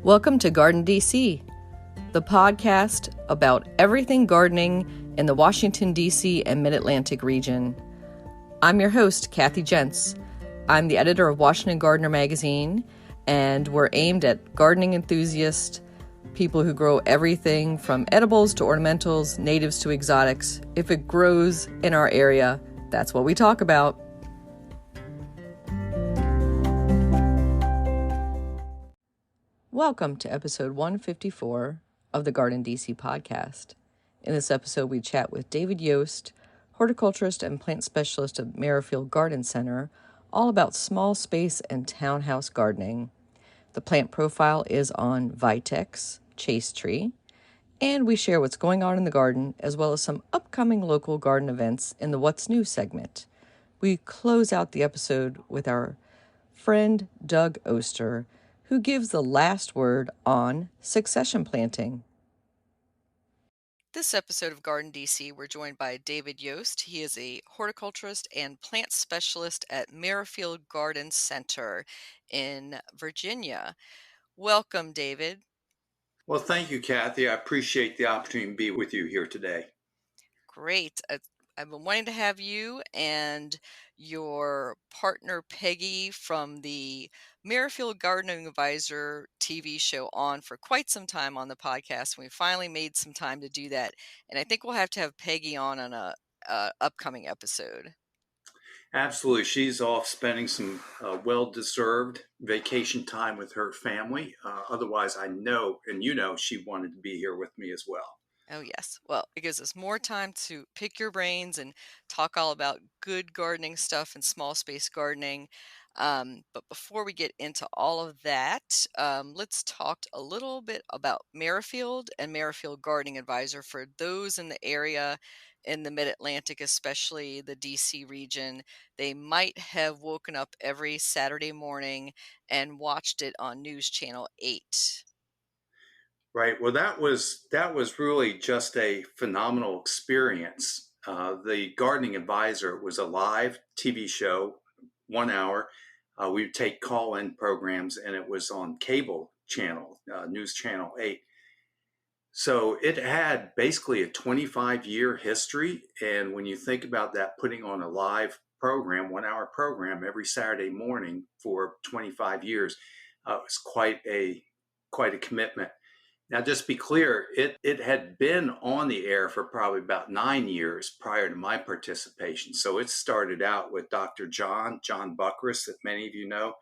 Welcome to GardenDC, the podcast about everything gardening in the Washington, D.C. and Mid-Atlantic region. I'm your host, Kathy Jentz. I'm the editor of Washington Gardener magazine, and we're aimed at gardening enthusiasts, people who grow everything from edibles to ornamentals, natives to exotics. If it grows in our area, that's what we talk about. Welcome to episode 154 of the GardenDC podcast. In this episode, we chat with David Yost, horticulturist and plant specialist at Merrifield Garden Center, all about small space and townhouse gardening. The plant profile is on Vitex, Chase Tree, and we share what's going on in the garden, as well as some upcoming local garden events in the What's New segment. We close out the episode with our friend Doug Oster, who gives the last word on succession planting. This episode of GardenDC, we're joined by David Yost. He is a horticulturist and plant specialist at Merrifield Garden Center in Virginia. Welcome, David. Well, thank you, Kathy. I appreciate the opportunity to be with you here today. Great. I've been wanting to have you and your partner Peggy from the Merrifield Gardening Advisor TV show on for quite some time on the podcast. We finally made some time to do that, and I think we'll have to have Peggy on a upcoming episode. Absolutely. She's off spending some well-deserved vacation time with her family. Otherwise, I know, and you know, she wanted to be here with me as well. Oh, yes. Well, it gives us more time to pick your brains and talk all about good gardening stuff and small space gardening. But before we get into all of that, let's talk a little bit about Merrifield and Merrifield Gardening Advisor for those in the area in the Mid-Atlantic, especially the DC region. They might have woken up every Saturday morning and watched it on News Channel 8. Right. Well, that was really just a phenomenal experience. The Gardening Advisor was a live TV show, 1 hour. We would take call-in programs, and it was on cable channel, News Channel 8. So it had basically a 25-year history. And when you think about that, putting on a live program, 1 hour program every Saturday morning for 25 years, was quite a commitment. Now, just be clear, it had been on the air for probably about 9 years prior to my participation. So it started out with Dr. John Buckrus, that many of you know.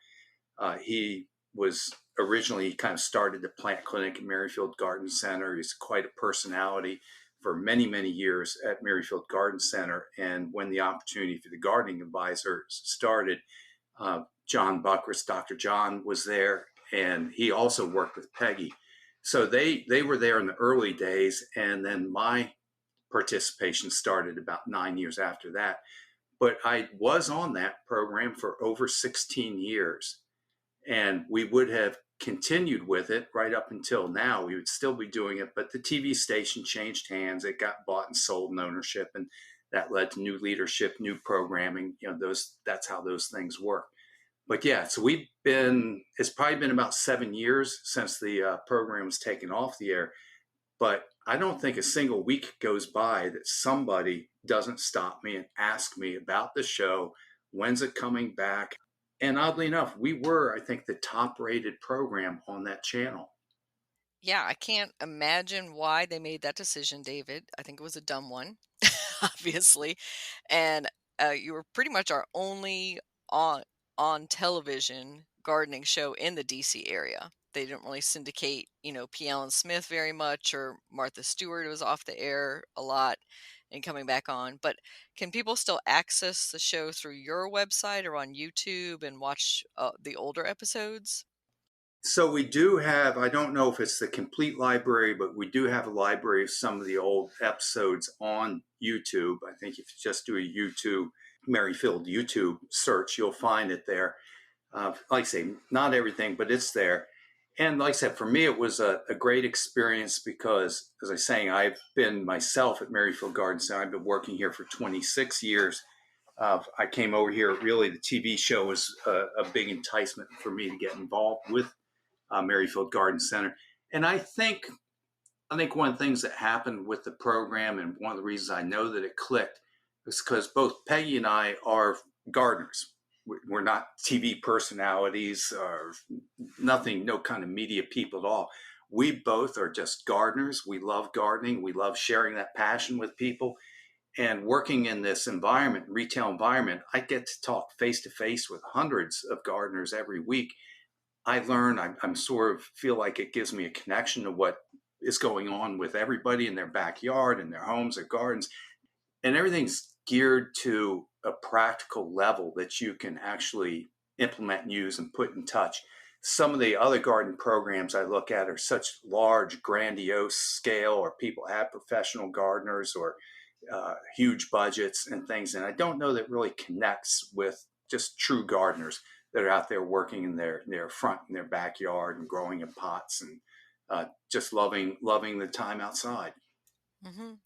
He was originally kind of started the plant clinic at Merrifield Garden Center. He's quite a personality for many, many years at Merrifield Garden Center. And when the opportunity for the Gardening Advisor started, John Buckrus, Dr. John was there, and he also worked with Peggy. So they were there in the early days, and then my participation started about 9 years after that. But I was on that program for over 16 years, and we would have continued with it right up until now. We would still be doing it, but the TV station changed hands. It got bought and sold in ownership, and that led to new leadership, new programming. You know, that's how those things work. But yeah, so it's probably been about 7 years since the program was taken off the air. But I don't think a single week goes by that somebody doesn't stop me and ask me about the show. When's it coming back? And oddly enough, we were, I think, the top rated program on that channel. Yeah, I can't imagine why they made that decision, David. I think it was a dumb one, obviously. And you were pretty much our only on television gardening show in the DC area. They didn't really syndicate, P. Allen Smith very much, or Martha Stewart was off the air a lot and coming back on. But can people still access the show through your website or on YouTube and watch the older episodes? So we do have, I don't know if it's the complete library, but we do have a library of some of the old episodes on YouTube. I think if you just do a Merrifield YouTube search, you'll find it there. Like I say, not everything, but it's there. And like I said, for me, it was a great experience because, as I was saying, I've been myself at Merrifield Garden Center. I've been working here for 26 years. I came over here, really, the TV show was a big enticement for me to get involved with Merrifield Garden Center. And I think one of the things that happened with the program, and one of the reasons I know that it clicked, is because both Peggy and I are gardeners. We're not TV personalities or nothing, no kind of media people at all. We both are just gardeners. We love gardening. We love sharing that passion with people. And working in this environment, retail environment, I get to talk face to face with hundreds of gardeners every week. I learn, I'm sort of feel like it gives me a connection to what is going on with everybody in their backyard, in their homes or gardens. And everything's geared to a practical level that you can actually implement and use and put in touch. Some of the other garden programs I look at are such large, grandiose scale, or people have professional gardeners or huge budgets and things. And I don't know that really connects with just true gardeners that are out there working in their front, in their backyard, and growing in pots, and just loving the time outside.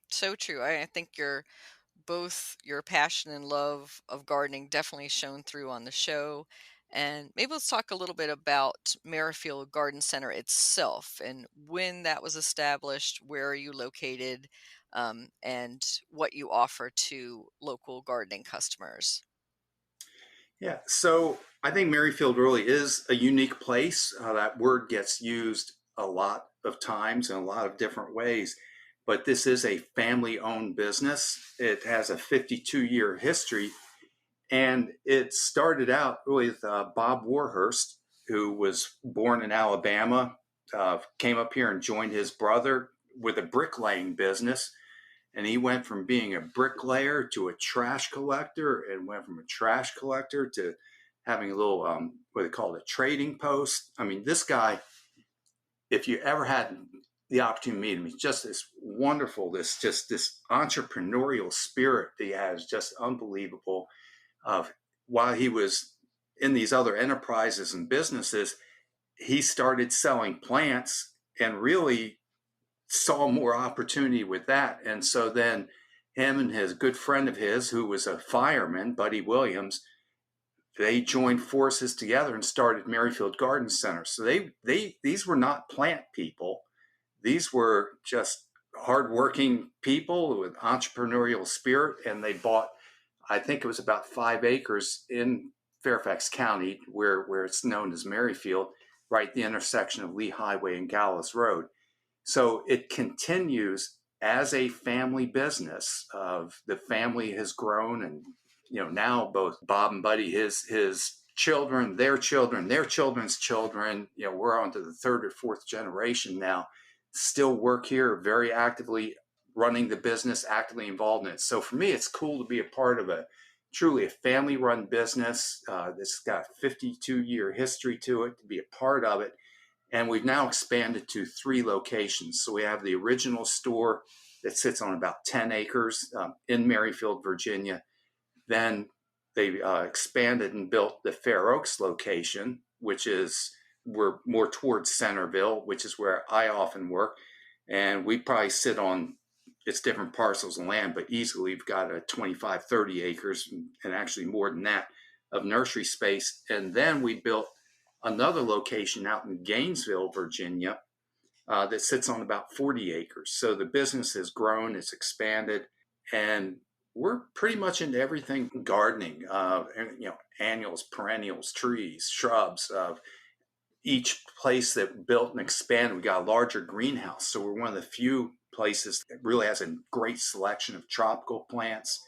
So true. I think both your passion and love of gardening definitely shown through on the show. And maybe let's talk a little bit about Merrifield Garden Center itself and when that was established, where are you located, and what you offer to local gardening customers. Yeah, so I think Merrifield really is a unique place. That word gets used a lot of times in a lot of different ways, but this is a family-owned business. It has a 52-year history, and it started out with Bob Warhurst, who was born in Alabama, came up here and joined his brother with a bricklaying business. And he went from being a bricklayer to a trash collector, and went from a trash collector to having a little, what they call a trading post. I mean, this guy, if you ever had the opportunity to meet him, he's just this wonderful, this entrepreneurial spirit that he has, just unbelievable. While he was in these other enterprises and businesses, he started selling plants and really saw more opportunity with that. And so then him and his good friend of his, who was a fireman, Buddy Williams, they joined forces together and started Merrifield Garden Center. So these were not plant people. These were just hardworking people with entrepreneurial spirit. And they bought, I think it was about 5 acres in Fairfax County, where it's known as Merrifield, right at the intersection of Lee Highway and Gallows Road. So it continues as a family business. Of the family has grown, and now both Bob and Buddy, his children, their children, their children's children, we're on to the 3rd or 4th generation now, still work here very actively, running the business, actively involved in it. So for me, it's cool to be a part of truly a family-run business that's got a 52-year history to it, to be a part of it. And we've now expanded to 3 locations. So we have the original store that sits on about 10 acres in Merrifield, Virginia. Then they expanded and built the Fair Oaks location, which we're more towards Centerville, which is where I often work. And we probably sit on, it's different parcels of land, but easily we've got a 25, 30 acres, and actually more than that, of nursery space. And then we built another location out in Gainesville, Virginia, that sits on about 40 acres. So the business has grown, it's expanded, and we're pretty much into everything gardening, annuals, perennials, trees, shrubs. Each place that built and expanded, we got a larger greenhouse. So we're one of the few places that really has a great selection of tropical plants.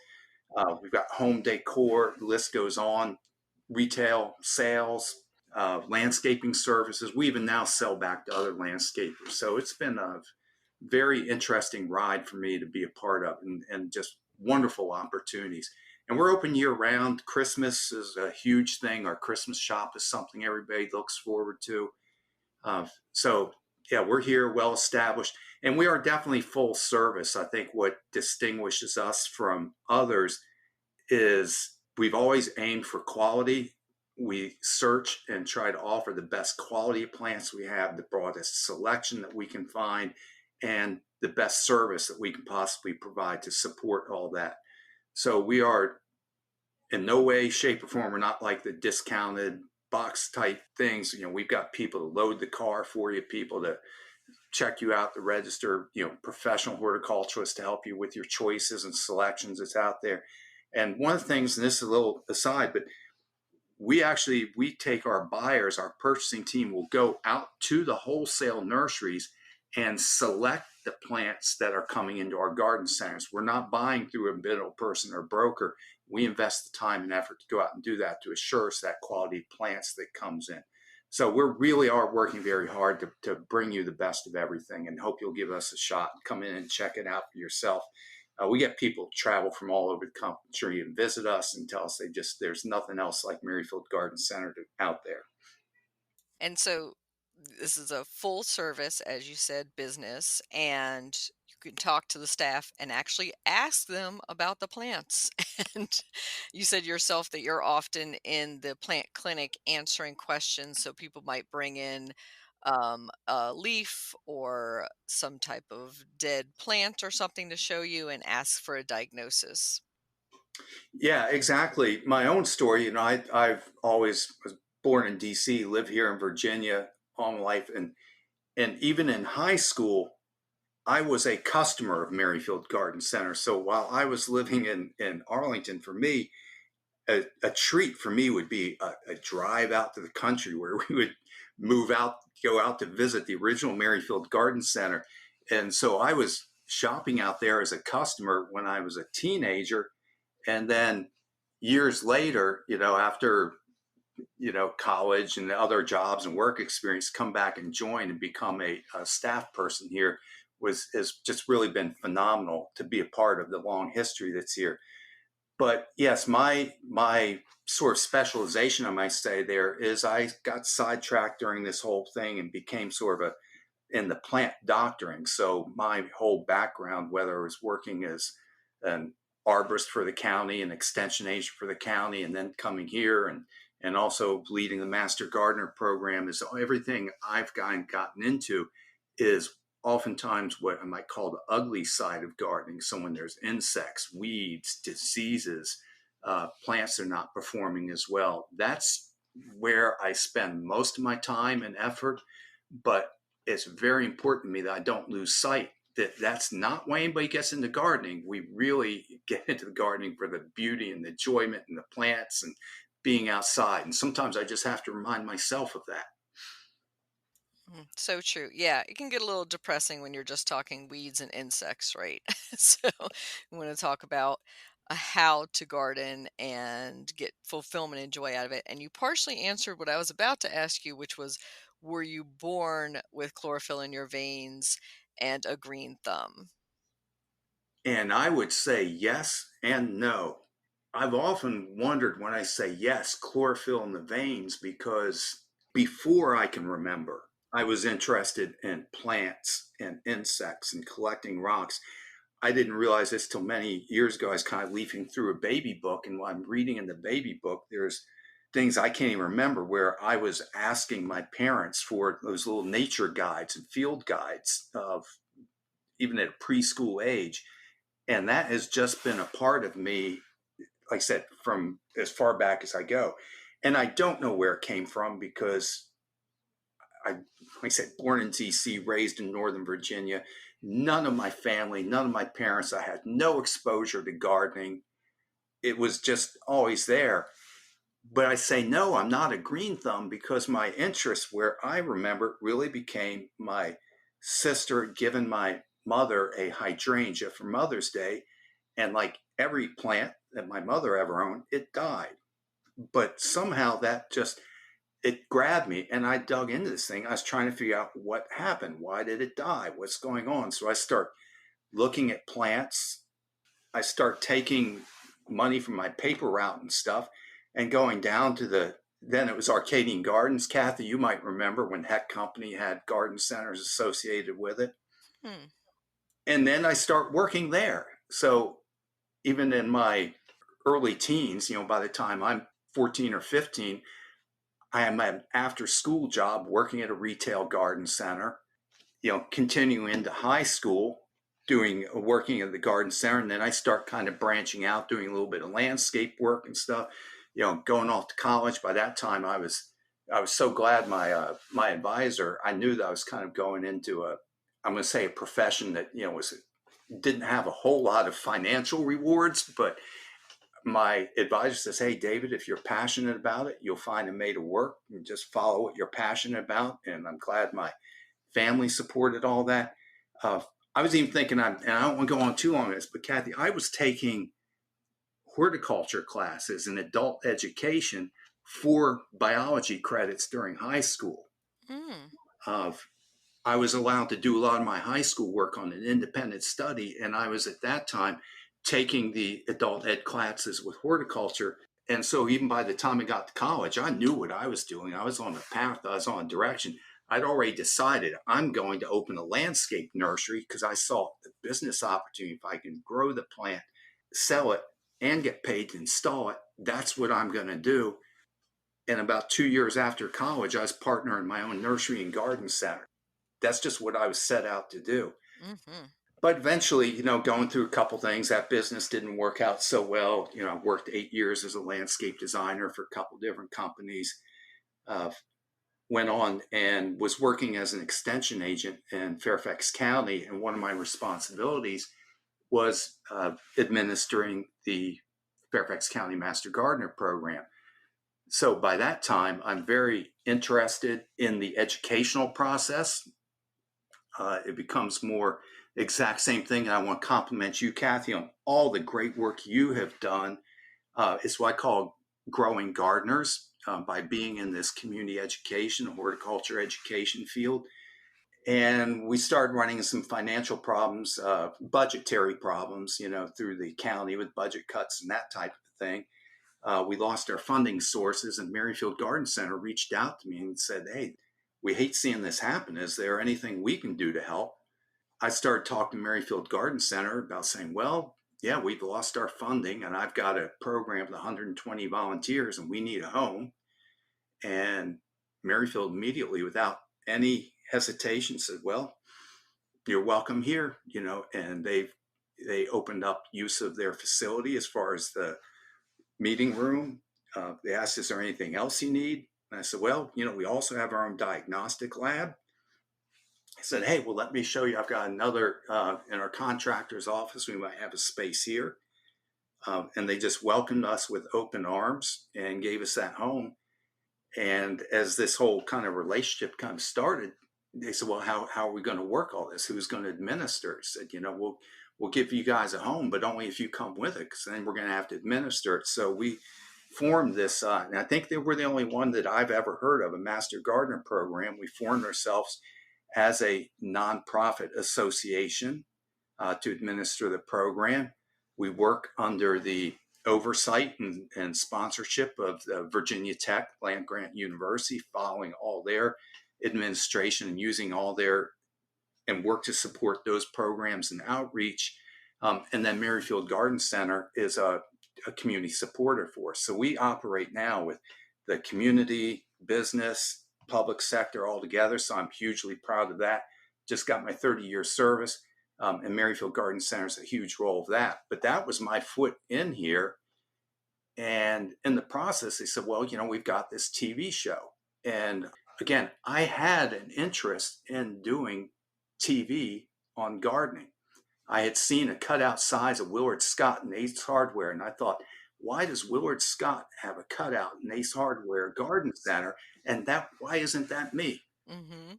We've got home decor, the list goes on, retail sales, landscaping services. We even now sell back to other landscapers. So it's been a very interesting ride for me to be a part of, and just wonderful opportunities. And we're open year round. Christmas is a huge thing. Our Christmas shop is something everybody looks forward to. So yeah, we're here, well established, and we are definitely full service. I think what distinguishes us from others is we've always aimed for quality. We search and try to offer the best quality of plants we have, the broadest selection that we can find, and the best service that we can possibly provide to support all that. So we are in no way, shape, or form, we're not like the discounted box type things. We've got people to load the car for you, people to check you out, the register, professional horticulturists to help you with your choices and selections that's out there. And one of the things, and this is a little aside, but we take our buyers, our purchasing team will go out to the wholesale nurseries and select the plants that are coming into our garden centers. We're not buying through a middle person or broker. We invest the time and effort to go out and do that to assure us that quality plants that comes in. So we really are working very hard to bring you the best of everything, and hope you'll give us a shot and come in and check it out for yourself. We get people travel from all over the country and visit us and tell us there's nothing else like Merrifield Garden Center out there. And so this is a full service, as you said, business, and you can talk to the staff and actually ask them about the plants. And you said yourself that you're often in the plant clinic answering questions. So people might bring in a leaf or some type of dead plant or something to show you and ask for a diagnosis. Yeah, exactly. My own story, I've always was born in DC, live here in Virginia all my life, and even in high school, I was a customer of Merrifield Garden Center. So while I was living in Arlington, for me, a treat for me would be a drive out to the country where we would go out to visit the original Merrifield Garden Center. And so I was shopping out there as a customer when I was a teenager. And then years later, after, college and other jobs and work experience, come back and join and become a staff person here has just really been phenomenal to be a part of the long history that's here. But yes, my sort of specialization, I might say, there is I got sidetracked during this whole thing and became sort of in the plant doctoring. So my whole background, whether I was working as an arborist for the county, an extension agent for the county, and then coming here and also leading the Master Gardener program, is everything I've gotten into is oftentimes what I might call the ugly side of gardening. So when there's insects, weeds, diseases, plants are not performing as well, that's where I spend most of my time and effort. But it's very important to me that I don't lose sight that that's not why anybody gets into gardening. We really get into the gardening for the beauty and the enjoyment and the plants and being outside. And sometimes I just have to remind myself of that. So true. Yeah, it can get a little depressing when you're just talking weeds and insects, right? So we want to talk about how to garden and get fulfillment and joy out of it. And you partially answered what I was about to ask you, which was, were you born with chlorophyll in your veins and a green thumb? And I would say yes and no. I've often wondered when I say yes, chlorophyll in the veins, because before I can remember, I was interested in plants and insects and collecting rocks. I didn't realize this till many years ago. I was kind of leafing through a baby book, and while I'm reading in the baby book, there's things I can't even remember where I was asking my parents for those little nature guides and field guides of even at a preschool age. And that has just been a part of me, like I said, from as far back as I go. And I don't know where it came from because like I said, born in DC, raised in Northern Virginia. None of my family, none of my parents, I had no exposure to gardening. It was just always there. But I say, no, I'm not a green thumb, because my interest, where I remember, really became my sister giving my mother a hydrangea for Mother's Day. And like every plant that my mother ever owned, it died. But somehow it grabbed me, and I dug into this thing. I was trying to figure out what happened. Why did it die? What's going on? So I start looking at plants. I start taking money from my paper route and stuff and going down to then it was Arcadian Gardens. Kathy, you might remember when Heck Company had garden centers associated with it. And then I start working there. So even in my early teens, by the time I'm 14 or 15, I am an after school job working at a retail garden center, continuing into high school, working at the garden center. And then I start kind of branching out, doing a little bit of landscape work and stuff, going off to college. By that time I was I was so glad my advisor, I knew that I was kind of going into I'm going to say a profession that, didn't have a whole lot of financial rewards, but my advisor says, "Hey, David, if you're passionate about it, you'll find a way to work and just follow what you're passionate about." And I'm glad my family supported all that. Uh, I was even thinking, and I don't want to go on too long on this, but Kathy, I was taking horticulture classes in adult education for biology credits during high school. Mm. Uh, I was allowed to do a lot of my high school work on an independent study, and I was at that time taking the adult ed classes with horticulture. And so even by the time I got to college, I knew what I was doing. I was on a path, I was on a direction. I'd already decided I'm going to open a landscape nursery because I saw the business opportunity. If I can grow the plant, sell it, and get paid to install it, that's what I'm going to do. And about 2 years after college, I was partner in my own nursery and garden center. That's just what I was set out to do. Mm-hmm. But eventually, going through a couple things, that business didn't work out so well. I worked 8 years as a landscape designer for a couple different companies. Uh, Went on and was working as an extension agent in Fairfax County. And one of my responsibilities was administering the Fairfax County Master Gardener program. So by that time, I'm very interested in the educational process. It becomes more exact same thing. And I want to compliment you, Kathy, on all the great work you have done. It's what I call growing gardeners by being in this community education, horticulture education field. And we started running into some financial problems, budgetary problems, through the county with budget cuts and that type of thing. We lost our funding sources, and Merrifield Garden Center reached out to me and said, "Hey, we hate seeing this happen. Is there anything we can do to help?" I started talking to Merrifield Garden Center about saying, "Well, yeah, we've lost our funding, and I've got a program with 120 volunteers, and we need a home." And Merrifield immediately, without any hesitation, said, "Well, you're welcome here," and they opened up use of their facility as far as the meeting room. They asked, "Is there anything else you need?" And I said, "Well, we also have our own diagnostic lab." I said, "Hey, well, let me show you. I've got another in our contractor's office. We might have a space here." And they just welcomed us with open arms and gave us that home. And as this whole kind of relationship kind of started, they said, "Well, how are we going to work all this? Who's going to administer?" I said, we'll give you guys a home, but only if you come with it, because then we're going to have to administer it." So we formed this, and I think they were the only one that I've ever heard of, a Master Gardener program. We formed ourselves as a nonprofit association to administer the program. We work under the oversight and sponsorship of the Virginia Tech Land Grant University, following all their administration and using all their and work to support those programs and outreach. And then Merrifield Garden Center is a community supporter for us. So we operate now with the community, business, public sector all together. So I'm hugely proud of that. Just got my 30-year service, and Merrifield Garden Center is a huge role of that. But that was my foot in here. And in the process, they said, "Well, we've got this TV show." And again, I had an interest in doing TV on gardening. I had seen a cutout size of Willard Scott and Ace Hardware, and I thought, why does Willard Scott have a cutout in Ace Hardware Garden Center? And why isn't that me? Mm-hmm.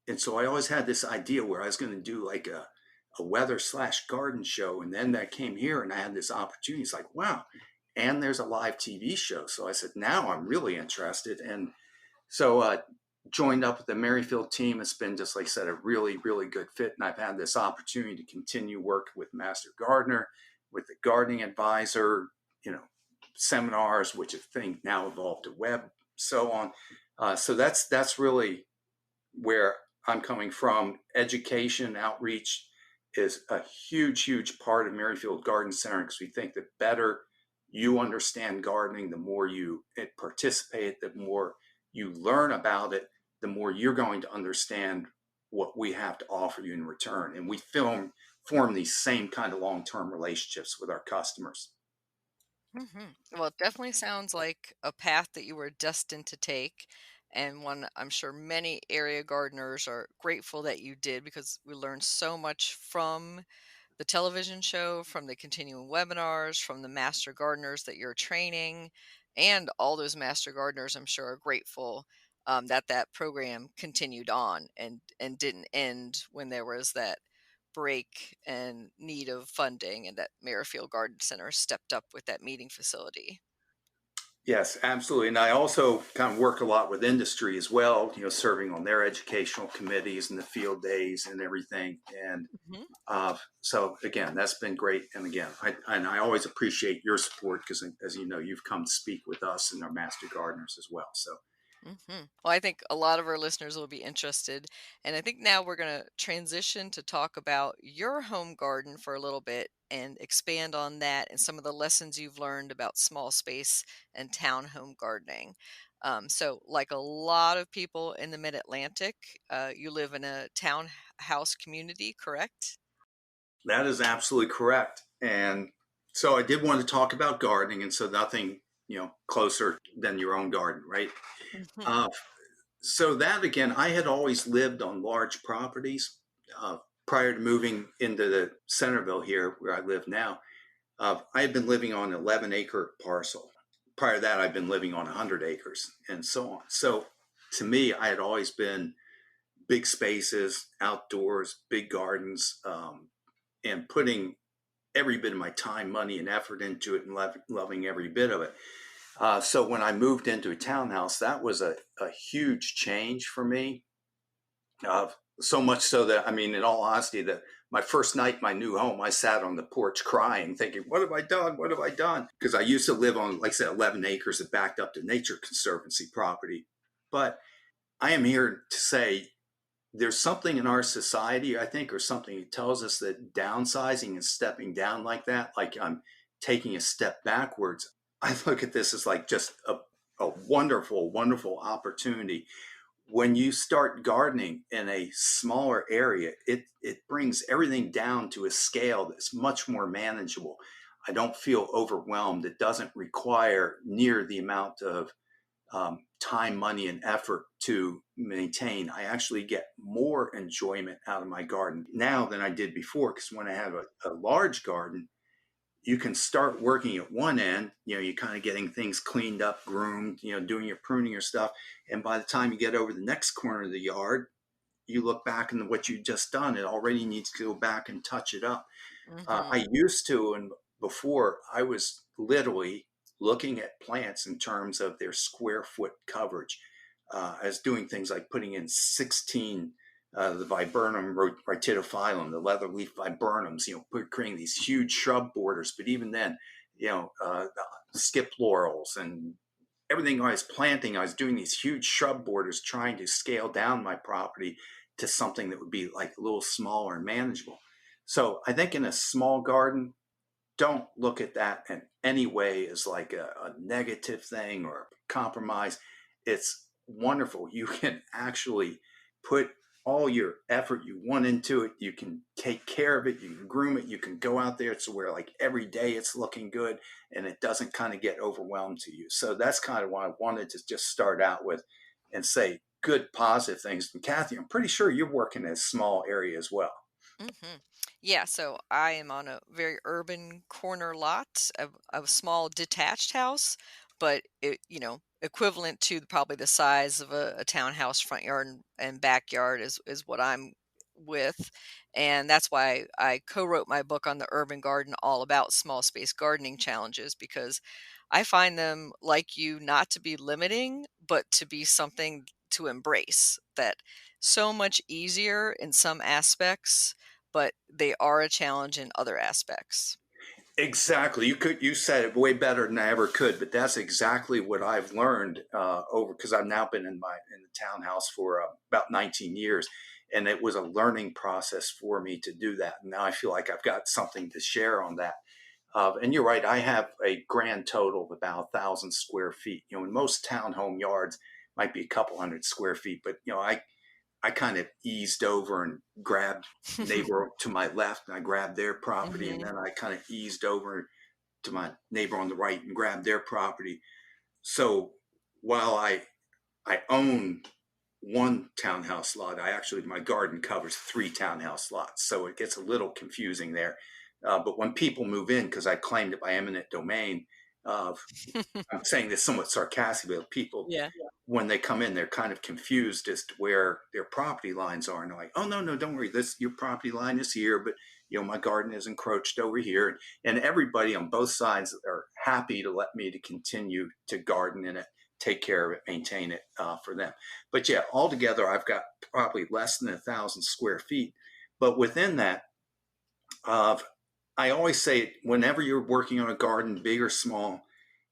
And so I always had this idea where I was going to do like a weather/garden show. And then that came here, and I had this opportunity. It's like, wow. And there's a live TV show. So I said, now I'm really interested. And so joined up with the Merrifield team. It's been, just like I said, a really, really good fit. And I've had this opportunity to continue work with Master Gardener, with the gardening advisor, seminars, which I think now evolved to web, so on. So that's really where I'm coming from. Education, outreach is a huge, huge part of Merrifield Garden Center, because we think the better you understand gardening, the more you participate, the more you learn about it, the more you're going to understand what we have to offer you in return. And we form these same kind of long-term relationships with our customers. Mm-hmm. Well, it definitely sounds like a path that you were destined to take. and one I'm sure many area gardeners are grateful that you did, because we learned so much from the television show, from the continuing webinars, from the master gardeners that you're training, and all those master gardeners, I'm sure, are grateful that that program continued on and didn't end when there was that break and need of funding, and that Merrifield Garden Center stepped up with that meeting facility. Yes, absolutely. And I also kind of work a lot with industry as well, serving on their educational committees and the field days and everything. And Mhm. so again, that's been great. And again, I always appreciate your support because, as you know, you've come to speak with us and our master gardeners as well. So Well, I think a lot of our listeners will be interested. And I think now we're going to transition to talk about your home garden for a little bit and expand on that and some of the lessons you've learned about small space and town home gardening. So, like a lot of people in the Mid Atlantic, you live in a townhouse community, correct? that is absolutely correct. And so I did want to talk about gardening. And so nothing, closer than your own garden, right? Hmm. Uh, so that again, I had always lived on large properties prior to moving into the Centerville here, where I live now. I had been living on an 11-acre parcel. Prior to that, I've been living on 100 acres and so on. So to me, I had always been big spaces, outdoors, big gardens, and putting every bit of my time, money, and effort into it and loving every bit of it. So when I moved into a townhouse, that was a huge change for me. Uh, so much so that, I mean, in all honesty, that my first night in my new home, I sat on the porch crying, thinking, what have I done? What have I done? Because I used to live on, like I said, 11 acres that backed up to Nature Conservancy property. But I am here to say there's something in our society, I think, or something that tells us that downsizing and stepping down like that, like I'm taking a step backwards. I look at this as like just a wonderful, wonderful opportunity. When you start gardening in a smaller area, it brings everything down to a scale that's much more manageable. I don't feel overwhelmed. It doesn't require near the amount of time, money, and effort to maintain. I actually get more enjoyment out of my garden now than I did before. Because when I have a large garden, you can start working at one end, you're kind of getting things cleaned up, groomed, doing your pruning or stuff. And by the time you get over the next corner of the yard, you look back and what you just done, it already needs to go back and touch it up. Hmm. I used to, and before I was literally looking at plants in terms of their square foot coverage. I was doing things like putting in 16 the viburnum ratidophyllum, the leatherleaf viburnums, creating these huge shrub borders. But even then, the skip laurels and everything I was planting, I was doing these huge shrub borders, trying to scale down my property to something that would be like a little smaller and manageable. So I think in a small garden, don't look at that in any way as like a negative thing or a compromise. It's wonderful. You can actually put all your effort you want into it. You can take care of it. You can groom it. You can go out there to where like every day it's looking good and it doesn't kind of get overwhelmed to you. So that's kind of what I wanted to just start out with and say good positive things. And Kathy, I'm pretty sure you're working in a small area as well. Hmm. Yeah, so I am on a very urban corner lot of a small detached house, but equivalent to probably the size of a townhouse front yard and backyard is what I'm with. And that's why I co-wrote my book on the urban garden, all about small space gardening challenges, because I find them, like you, not to be limiting, but to be something to embrace. That so much easier in some aspects, but they are a challenge in other aspects. Exactly. You said it way better than I ever could, but that's exactly what I've learned over because I've now been in the townhouse for about 19 years, and it was a learning process for me to do that. And now I feel like I've got something to share on that. And you're right. I have a grand total of about 1,000 square feet. In most townhome yards might be a couple hundred square feet, but I kind of eased over and grabbed neighbor to my left and I grabbed their property. And Hmm. then I kind of eased over to my neighbor on the right and grabbed their property. So while I I own one townhouse lot. My garden covers 3 townhouse lots, so it gets a little confusing there. But when people move in, because I claimed it by eminent domain, uh, I'm saying this somewhat sarcastically, but people, Yeah. when they come in, they're kind of confused as to where their property lines are. And they're like, oh, no, no, don't worry. Your property line is here, but my garden is encroached over here. And everybody on both sides are happy to let me to continue to garden in it, take care of it, maintain it for them. But yeah, altogether, I've got probably less than 1,000 square feet. But within that, uh, I always say, whenever you're working on a garden, big or small,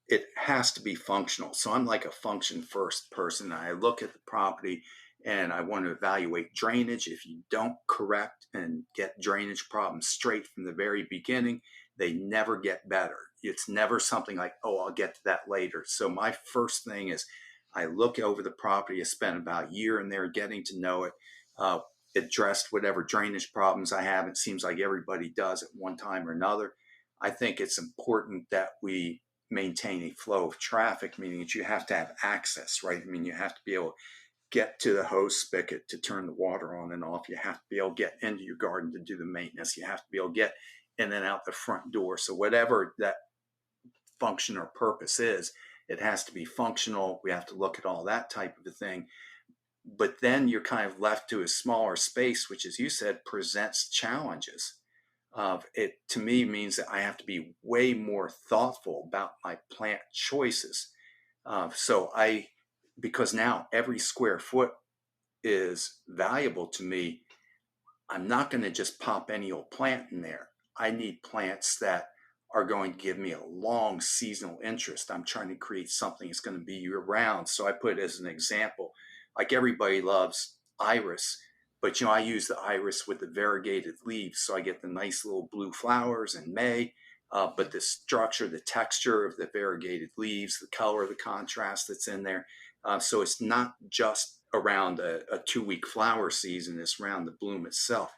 it has to be functional. So I'm like a function first person. I look at the property and I want to evaluate drainage. If you don't correct and get drainage problems straight from the very beginning, they never get better. It's never something like, oh, I'll get to that later. So my first thing is I look over the property. I spent about a year in there getting to know it, uh, addressed whatever drainage problems I have. It seems like everybody does at one time or another. I think it's important that we maintain a flow of traffic, meaning that you have to have access, right? I mean, you have to be able to get to the hose spigot to turn the water on and off. You have to be able to get into your garden to do the maintenance. You have to be able to get in and out the front door. So whatever that function or purpose is, it has to be functional. We have to look at all that type of a thing. But then you're kind of left to a smaller space, which, as you said, presents challenges. It to me means that I have to be way more thoughtful about my plant choices. Because now every square foot is valuable to me, I'm not going to just pop any old plant in there. I need plants that are going to give me a long seasonal interest. I'm trying to create something that's going to be year round. So I put it as an example, like everybody loves iris, but I use the iris with the variegated leaves. So I get the nice little blue flowers in May, but the structure, the texture of the variegated leaves, the color, the contrast that's in there. So it's not just around a 2-week flower season, it's around the bloom itself.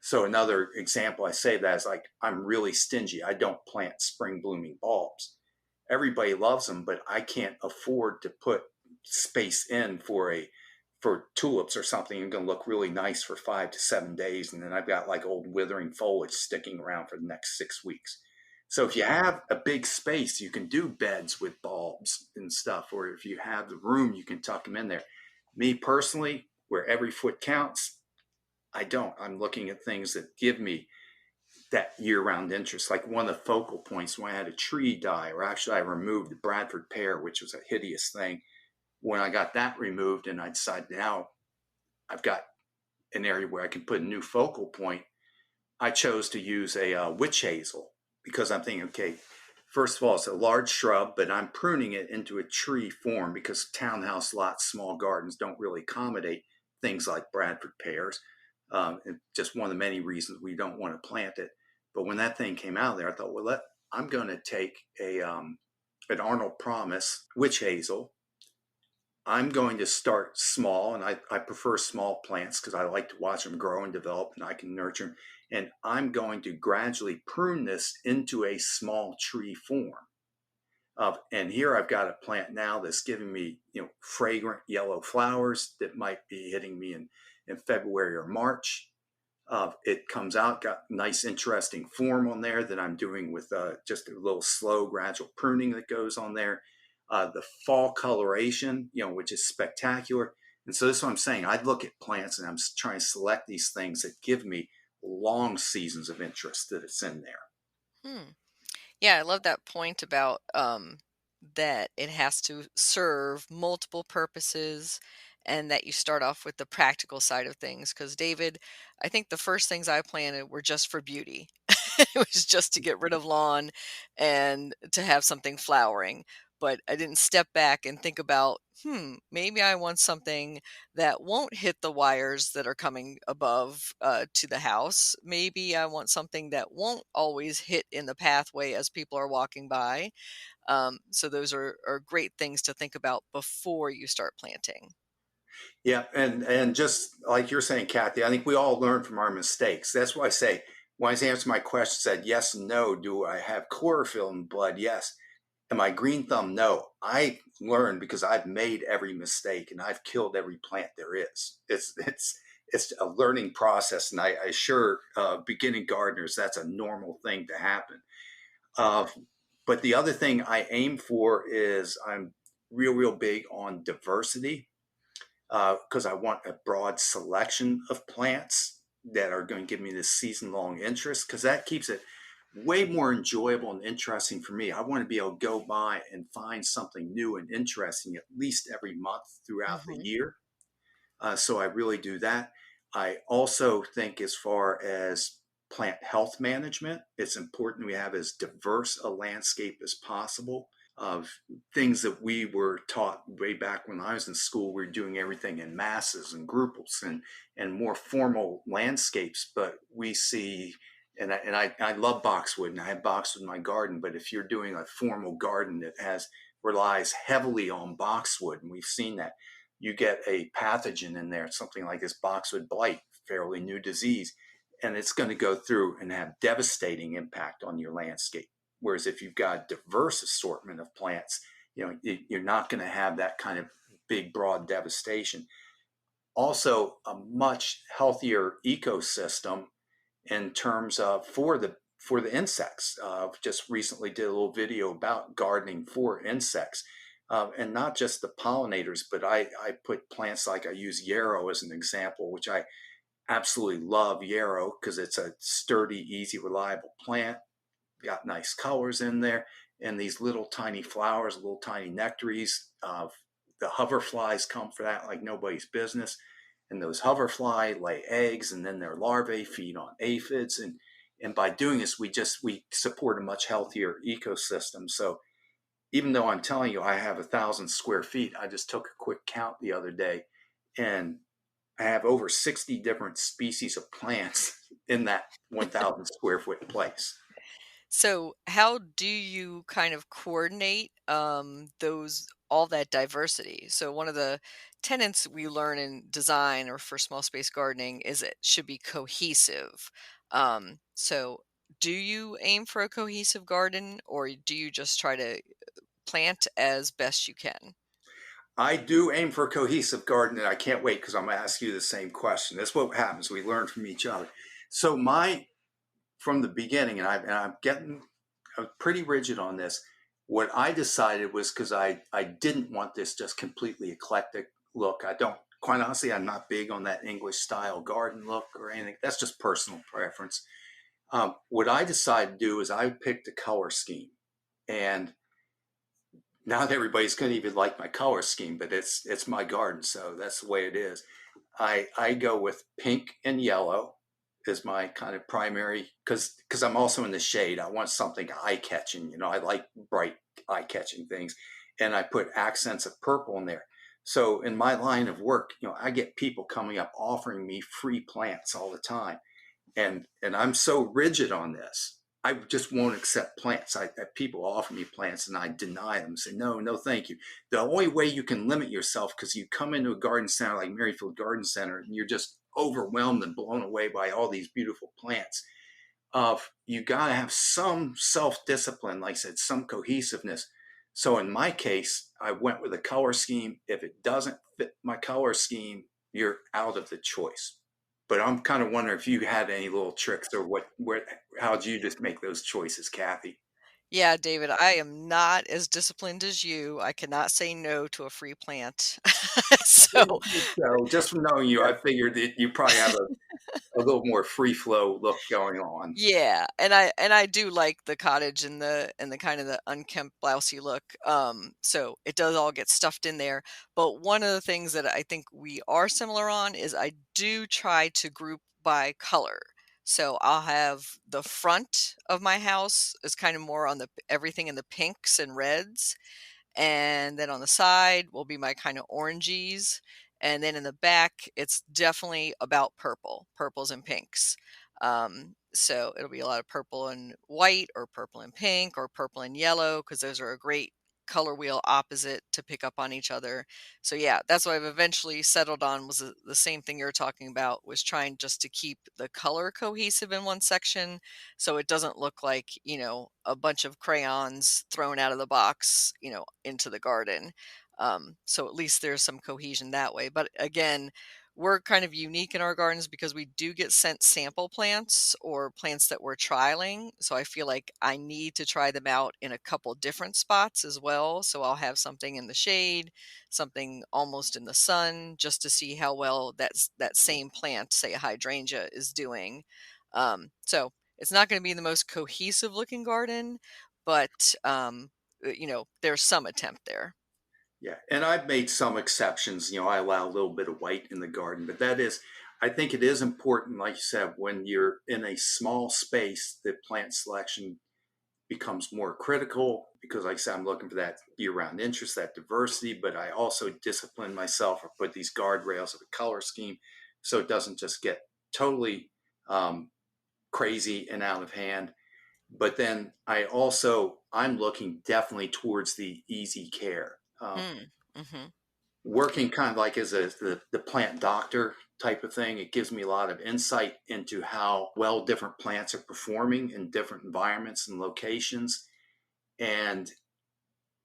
So another example I say that is like, I'm really stingy. I don't plant spring blooming bulbs. Everybody loves them, but I can't afford to put space in for tulips or something. You're going to look really nice for 5 to 7 days. And then I've got like old withering foliage sticking around for the next 6 weeks. So if you have a big space, you can do beds with bulbs and stuff. Or if you have the room, you can tuck them in there. Me personally, where every foot counts, I don't. I'm looking at things that give me that year-round interest. Like one of the focal points when I had a tree die, or actually I removed the Bradford pear, which was a hideous thing. When I got that removed and I decided now I've got an area where I can put a new focal point, I chose to use a witch hazel, because I'm thinking, okay, first of all, it's a large shrub, but I'm pruning it into a tree form because townhouse lots, small gardens don't really accommodate things like Bradford pears. It's just one of the many reasons we don't want to plant it. But when that thing came out there, I thought, well, I'm going to take an Arnold Promise witch hazel. I'm going to start small, and I prefer small plants because I like to watch them grow and develop, and I can nurture them. And I'm going to gradually prune this into a small tree form. And here I've got a plant now that's giving me, fragrant yellow flowers that might be hitting me in February or March. It comes out, got nice, interesting form on there that I'm doing with just a little slow, gradual pruning that goes on there. The fall coloration, which is spectacular. And so this is what I'm saying. I look at plants and I'm trying to select these things that give me long seasons of interest that it's in there. Hmm. Yeah, I love that point about that it has to serve multiple purposes and that you start off with the practical side of things. Because, David, I think the first things I planted were just for beauty. It was just to get rid of lawn and to have something flowering. But I didn't step back and think about, maybe I want something that won't hit the wires that are coming above to the house. Maybe I want something that won't always hit in the pathway as people are walking by. So those are great things to think about before you start planting. Yeah, and just like you're saying, Kathy, I think we all learn from our mistakes. That's why I say, when I answer my question, said yes and no. Do I have chlorophyll in blood? Yes. Am I green thumb? No. I learned because I've made every mistake and I've killed every plant there is. It's a learning process, and I assure beginning gardeners that's a normal thing to happen. Uh, but the other thing I aim for is I'm real big on diversity because I want a broad selection of plants that are going to give me this season long interest because that keeps it way more enjoyable and interesting for me. I want to be able to go by and find something new and interesting at least every month throughout the Mm-hmm. year. So I really do that. I also think, as far as plant health management, it's important we have as diverse a landscape as possible. Of things that we were taught way back when I was in school, we were doing everything in masses and grouples and more formal landscapes. But we see, I love boxwood, and I have boxwood in my garden. But if you're doing a formal garden that relies heavily on boxwood, and we've seen that, you get a pathogen in there, something like this boxwood blight, fairly new disease, and it's going to go through and have devastating impact on your landscape. Whereas if you've got a diverse assortment of plants, you're not going to have that kind of big, broad devastation. Also, a much healthier ecosystem in terms of for the insects. Just recently did a little video about gardening for insects. And not just the pollinators, but I put plants like I use yarrow as an example, which I absolutely love yarrow because it's a sturdy, easy, reliable plant. Got nice colors in there, and these little tiny flowers, little tiny nectaries. The hoverflies come for that like nobody's business, and those hoverfly lay eggs, and then their larvae feed on aphids, and by doing this, we support a much healthier ecosystem. So even though I'm telling you I have 1,000 square feet, I just took a quick count the other day, and I have over 60 different species of plants in that 1,000 square foot place. So, how do you kind of coordinate those all that diversity? So, one of the tenets we learn in design or for small space gardening is it should be cohesive. So, do you aim for a cohesive garden, or do you just try to plant as best you can? I do aim for a cohesive garden, and I can't wait because I'm going to ask you the same question. That's what happens. We learn from each other. So from the beginning, I'm getting pretty rigid on this. What I decided was, because I didn't want this just completely eclectic look. I don't, quite honestly, I'm not big on that English style garden look or anything. That's just personal preference. What I decided to do is I picked a color scheme, and not everybody's going to even like my color scheme, but it's my garden, so that's the way it is. I go with pink and yellow is my kind of primary, because I'm also in the shade. I want something eye catching. I like bright eye catching things, and I put accents of purple in there. So in my line of work, I get people coming up offering me free plants all the time, and I'm so rigid on this. I just won't accept plants. People offer me plants and I deny them. Say no, no, thank you. The only way you can limit yourself, because you come into a garden center like Merrifield Garden Center and you're just overwhelmed and blown away by all these beautiful plants. You gotta have some self-discipline, like I said, some cohesiveness. So in my case, I went with a color scheme. If it doesn't fit my color scheme, you're out of the choice. But I'm kind of wondering if you had any little tricks, or how'd you just make those choices, Kathy? Yeah, David, I am not as disciplined as you. I cannot say no to a free plant. So, So just from knowing you, I figured that you probably have a little more free flow look going on. yeah, and I do like the cottage and the kind of the unkempt blousy look. So it does all get stuffed in there. But one of the things that I think we are similar on is I do try to group by color. So I'll have the front of my house is kind of more on the everything in the pinks and reds, and then on the side will be my kind of oranges, and then in the back it's definitely about purples and pinks. So it'll be a lot of purple and white or purple and pink or purple and yellow because those are a great color wheel opposite to pick up on each other. So yeah, that's what I've eventually settled on was the same thing you're talking about, was trying just to keep the color cohesive in one section so it doesn't look like, a bunch of crayons thrown out of the box, into the garden. So at least there's some cohesion that way. But again, we're kind of unique in our gardens because we do get sent sample plants or plants that we're trialing. So I feel like I need to try them out in a couple different spots as well. So I'll have something in the shade, something almost in the sun, just to see how well that same plant, say a hydrangea, is doing. So it's not going to be the most cohesive looking garden, but there's some attempt there. Yeah, and I've made some exceptions. I allow a little bit of white in the garden, but I think it is important, like you said, when you're in a small space, that plant selection becomes more critical because, like I said, I'm looking for that year-round interest, that diversity, but I also discipline myself or put these guardrails of a color scheme so it doesn't just get totally crazy and out of hand. But then I'm looking definitely towards the easy care. Mm, hmm. Working kind of like as the plant doctor type of thing, it gives me a lot of insight into how well different plants are performing in different environments and locations. And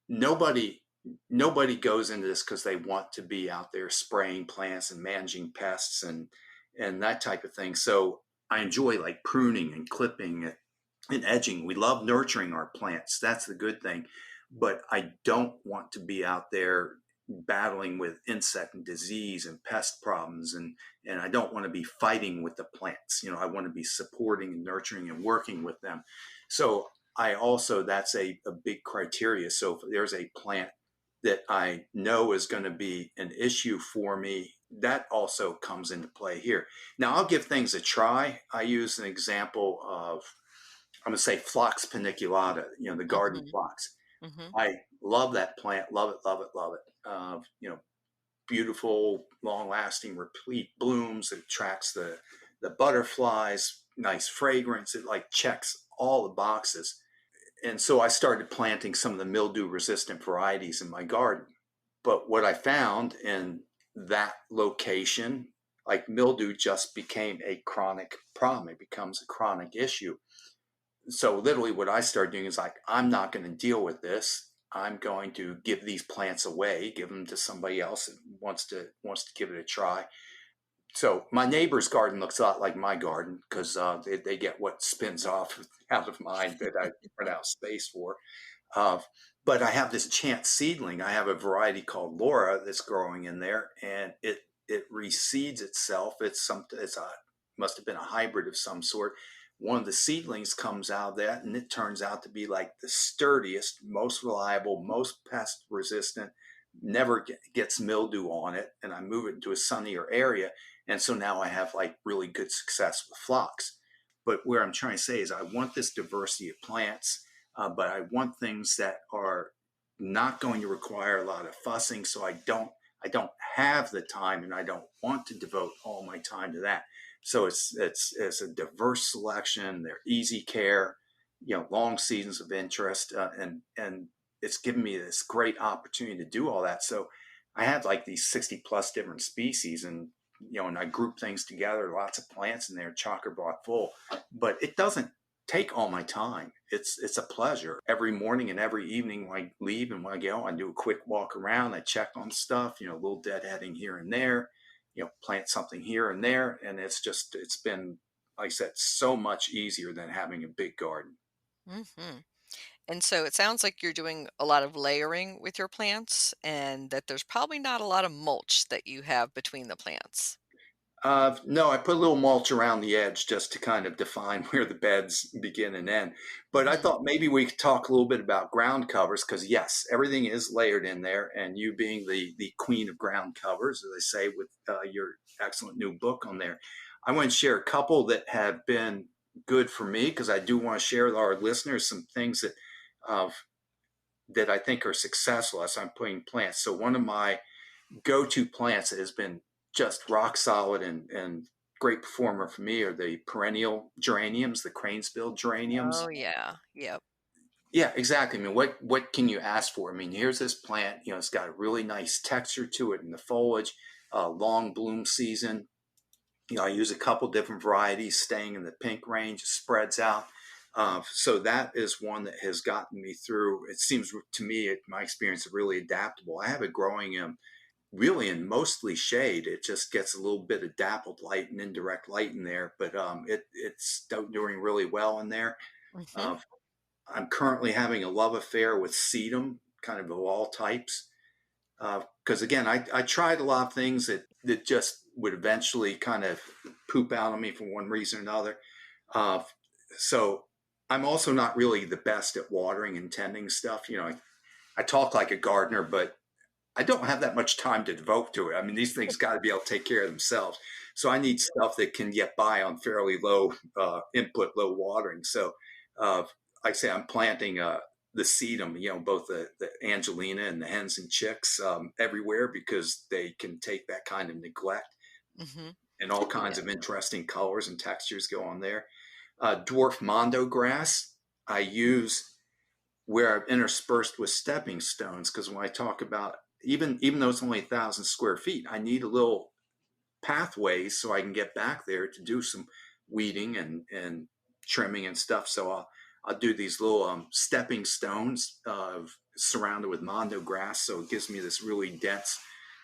nobody nobody goes into this because they want to be out there spraying plants and managing pests and that type of thing. So I enjoy like pruning and clipping and edging. We love nurturing our plants. That's the good thing. But I don't want to be out there battling with insect and disease and pest problems, and I don't want to be fighting with the plants. I want to be supporting and nurturing and working with them. So I also, that's a big criteria. So if there's a plant that I know is going to be an issue for me, that also comes into play here. Now I'll give things a try. I use an example of, I'm going to say phlox paniculata, the garden Hmm. phlox. Hmm. I love that plant. Love it, love it, love it. Beautiful, long lasting, replete blooms. It attracts the butterflies, nice fragrance. It like checks all the boxes. And so I started planting some of the mildew resistant varieties in my garden. But what I found in that location, like mildew just became a chronic problem. It becomes a chronic issue. So literally what I started doing is like, I'm not going to deal with this. I'm going to give these plants away, give them to somebody else that wants to give it a try. So my neighbor's garden looks a lot like my garden because they get what spins off out of mine that I run out of space for. Uh, but I have this chance seedling. I have a variety called Laura that's growing in there, and it reseeds itself. It's must have been a hybrid of some sort. One of the seedlings comes out of that, and it turns out to be like the sturdiest, most reliable, most pest resistant. Never gets mildew on it, and I move it into a sunnier area, and so now I have like really good success with phlox. But where I'm trying to say is I want this diversity of plants, but I want things that are not going to require a lot of fussing. So I don't have the time, and I don't want to devote all my time to that. So it's a diverse selection. They're easy care, long seasons of interest, and it's given me this great opportunity to do all that. So I had like these 60 plus different species, and I group things together, lots of plants in there, chocker block full. But it doesn't take all my time. It's a pleasure. Every morning and every evening when I leave and when I get home, I do a quick walk around. I check on stuff, a little deadheading here and there, plant something here and there. And it's been, like I said, so much easier than having a big garden. Hmm. And so it sounds like you're doing a lot of layering with your plants and that there's probably not a lot of mulch that you have between the plants. No, I put a little mulch around the edge just to kind of define where the beds begin and end. But I Hmm. thought maybe we could talk a little bit about ground covers because yes, everything is layered in there, and you being the queen of ground covers, as I say, with your excellent new book on there, I want to share a couple that have been good for me because I do want to share with our listeners some things uh, that I think are successful as I'm putting plants. So one of my go-to plants that has been just rock solid and great performer for me are the perennial geraniums, the cranesbill geraniums. Oh, yeah. Yep. Yeah, exactly. I mean, what can you ask for? I mean, here's this plant, it's got a really nice texture to it in the foliage, long bloom season. I use a couple different varieties, staying in the pink range, spreads out. So that is one that has gotten me through. It seems to me, my experience, really adaptable. I have it growing in really in mostly shade. It just gets a little bit of dappled light and indirect light in there, but it's doing really well in there. Hmm. Uh, I'm currently having a love affair with sedum, kind of all types. Because again, I tried a lot of things that just would eventually kind of poop out on me for one reason or another. Uh, so I'm also not really the best at watering and tending stuff. I talk like a gardener, but I don't have that much time to devote to it. I mean, these things got to be able to take care of themselves. So I need stuff that can get by on fairly low input, low watering. So uh, I say I'm planting the sedum, both the Angelina and the hens and chicks everywhere because they can take that kind of neglect, Hmm. and all kinds Yeah. of interesting colors and textures go on there. Dwarf Mondo Grass, I use where I've interspersed with stepping stones, because when I talk about, even though it's only 1,000 square feet, I need a little pathways so I can get back there to do some weeding and trimming and stuff. So I'll do these little stepping stones surrounded with mondo grass, so it gives me this really dense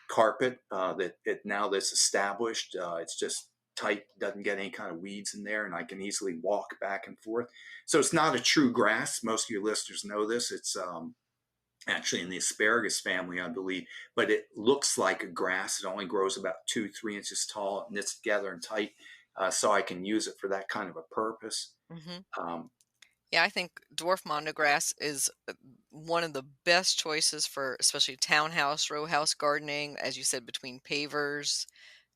carpet now that's established. It's just tight, doesn't get any kind of weeds in there, and I can easily walk back and forth. So it's not a true grass. Most of your listeners know this. It's actually in the asparagus family, I believe, but it looks like a grass. It only grows about 2-3 inches tall, knits together and tight, so I can use it for that kind of a purpose. Hmm. Um, Yeah, I think dwarf mondo grass is one of the best choices for especially townhouse, row house gardening. As you said, between pavers,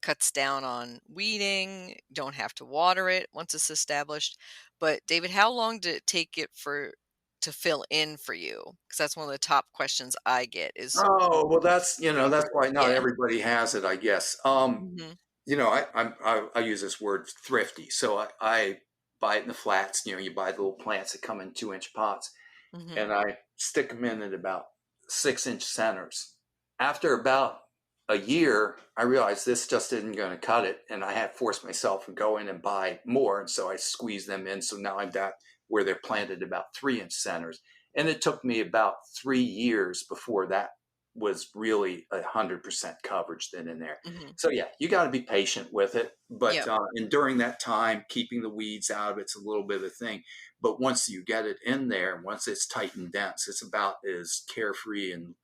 cuts down on weeding, don't have to water it once it's established. But David, how long did it take it for to fill in for you? Because that's one of the top questions I get is oh well, that's waiting that's for it. why not Yeah. everybody has it, I guess. Hmm. I use this word thrifty, so I buy it in the flats. You buy the little plants that come in 2 inch pots, Hmm. and I stick them in at about 6 inch centers. After about a year, I realized this just isn't going to cut it, and I had forced myself to go in and buy more, and so I squeezed them in. So now I'm at where they're planted about 3 inch centers, and it took me about 3 years before that was really 100% coverage then in there. Hmm. So yeah, you got to be patient with it, but Yep. and during that time, keeping the weeds out of it's a little bit of a thing. But once you get it in there, once it's tight and dense, it's about as carefree and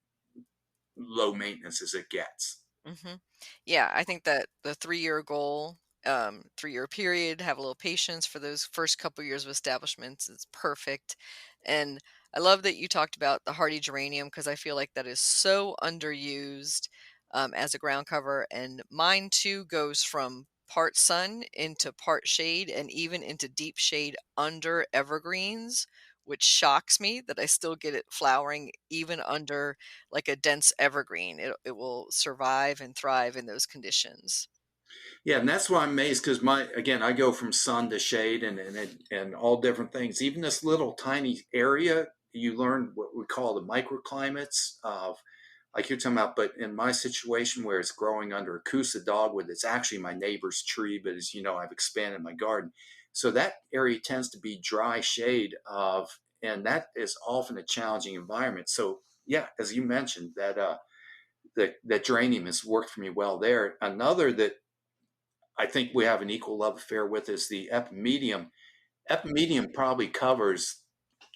low maintenance as it gets. Hmm. Yeah, I think that the 3-year goal, 3-year period, have a little patience for those first couple years of establishments is perfect. And I love that you talked about the hardy geranium because I feel like that is so underused as a ground cover. And mine too goes from part sun into part shade and even into deep shade under evergreens, which shocks me that I still get it flowering even under like a dense evergreen. It will survive and thrive in those conditions. Yeah, and that's why I'm amazed, because I go from sun to shade and all different things. Even this little tiny area, you learn what we call the microclimates of, like you're talking about. But in my situation where it's growing under a Kousa dogwood, it's actually my neighbor's tree, but as you know, I've expanded my garden, so that area tends to be dry shade of, and that is often a challenging environment. So yeah, as you mentioned, that geranium has worked for me well there. Another that I think we have an equal love affair with is the epimedium. Epimedium probably covers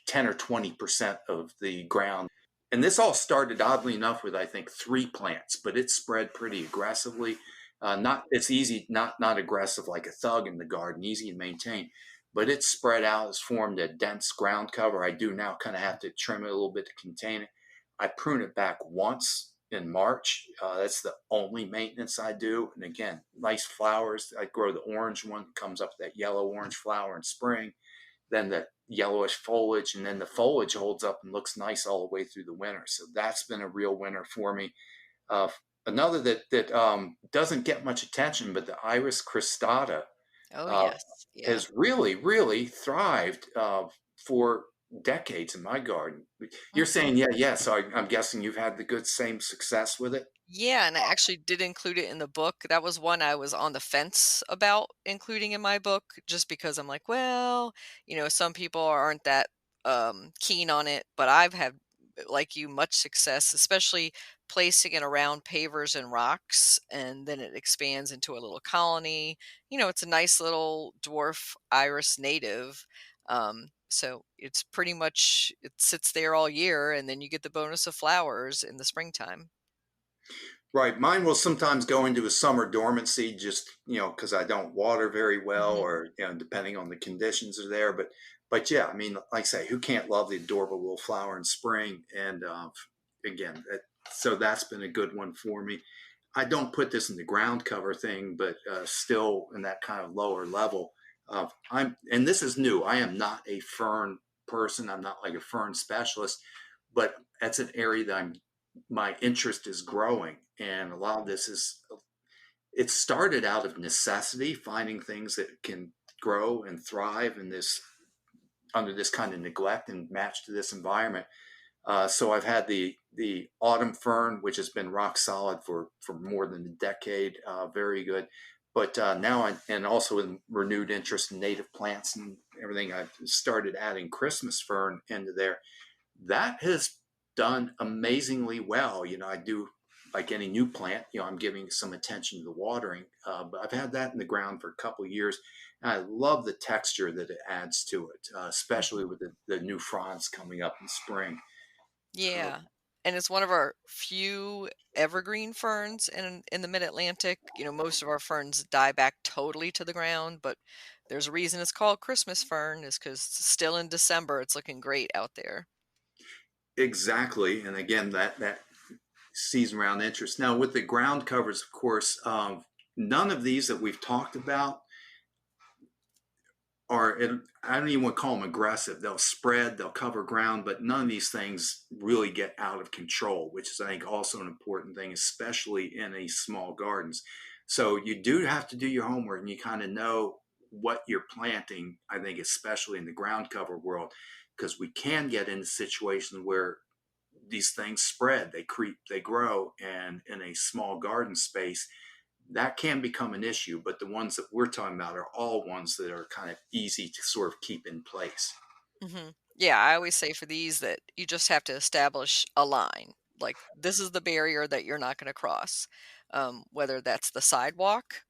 10 or 20% of the ground. And this all started oddly enough with, I think, 3 plants, but it spread pretty aggressively. Not it's easy, not aggressive like a thug in the garden, easy to maintain, but it spread out, it's formed a dense ground cover. I do now kind of have to trim it a little bit to contain it. I prune it back once in March. That's the only maintenance I do. And again, nice flowers. I grow the orange one, comes up that yellow orange flower in spring, then the yellowish foliage, and then the foliage holds up and looks nice all the way through the winter. So that's been a real winner for me. Uh, Another that doesn't get much attention, but the Iris cristata Oh uh, yes. Yeah. has really thrived for. decades in my garden. You're Mhm. saying, yeah, yeah. So I'm guessing you've had the good same success with it. Yeah, and I actually did include it in the book. That was one I was on the fence about including in my book just because I'm like, well, some people aren't that keen on it, but I've had like you much success, especially placing it around pavers and rocks and then it expands into a little colony. It's a nice little dwarf iris native. So it's pretty much it sits there all year and then you get the bonus of flowers in the springtime. Right. Mine will sometimes go into a summer dormancy just, because I don't water very well Mhm. or, depending on the conditions are there. But yeah, I mean, like I say, who can't love the adorable little flower in spring? And again, so that's been a good one for me. I don't put this in the ground cover thing, but still in that kind of lower level. And this is new. I am not a fern person. I'm not like a fern specialist, but that's an area that my interest is growing. And a lot of this is, it started out of necessity, finding things that can grow and thrive in this, under this kind of neglect and match to this environment. So I've had the autumn fern, which has been rock solid for more than a decade, very good. But now and also with renewed interest in native plants and everything, I've started adding Christmas fern into there. That has done amazingly well. I do, like any new plant, I'm giving some attention to the watering. But I've had that in the ground for a couple of years. And I love the texture that it adds to it, especially Mhm. with the new fronds coming up in spring. Uh, Yeah, and it's one of our few evergreen ferns in the Mid-Atlantic. Most of our ferns die back totally to the ground, but there's a reason it's called Christmas fern is because still in December, it's looking great out there. exactly. And again, that season round interest. Now, with the ground covers, of course, none of these that we've talked about are, I don't even want to call them aggressive. They'll spread, they'll cover ground, but none of these things really get out of control, which is, I think, also an important thing, especially in these small gardens. So you do have to do your homework and you kind of know what you're planting, I think, especially in the ground cover world, because we can get into situations where these things spread, they creep, they grow, and in a small garden space, that can become an issue. But the ones that we're talking about are all ones that are kind of easy to sort of keep in place. Yeah, I always say for these that you just have to establish a line. Like this is the barrier that you're not going to cross, whether that's the sidewalk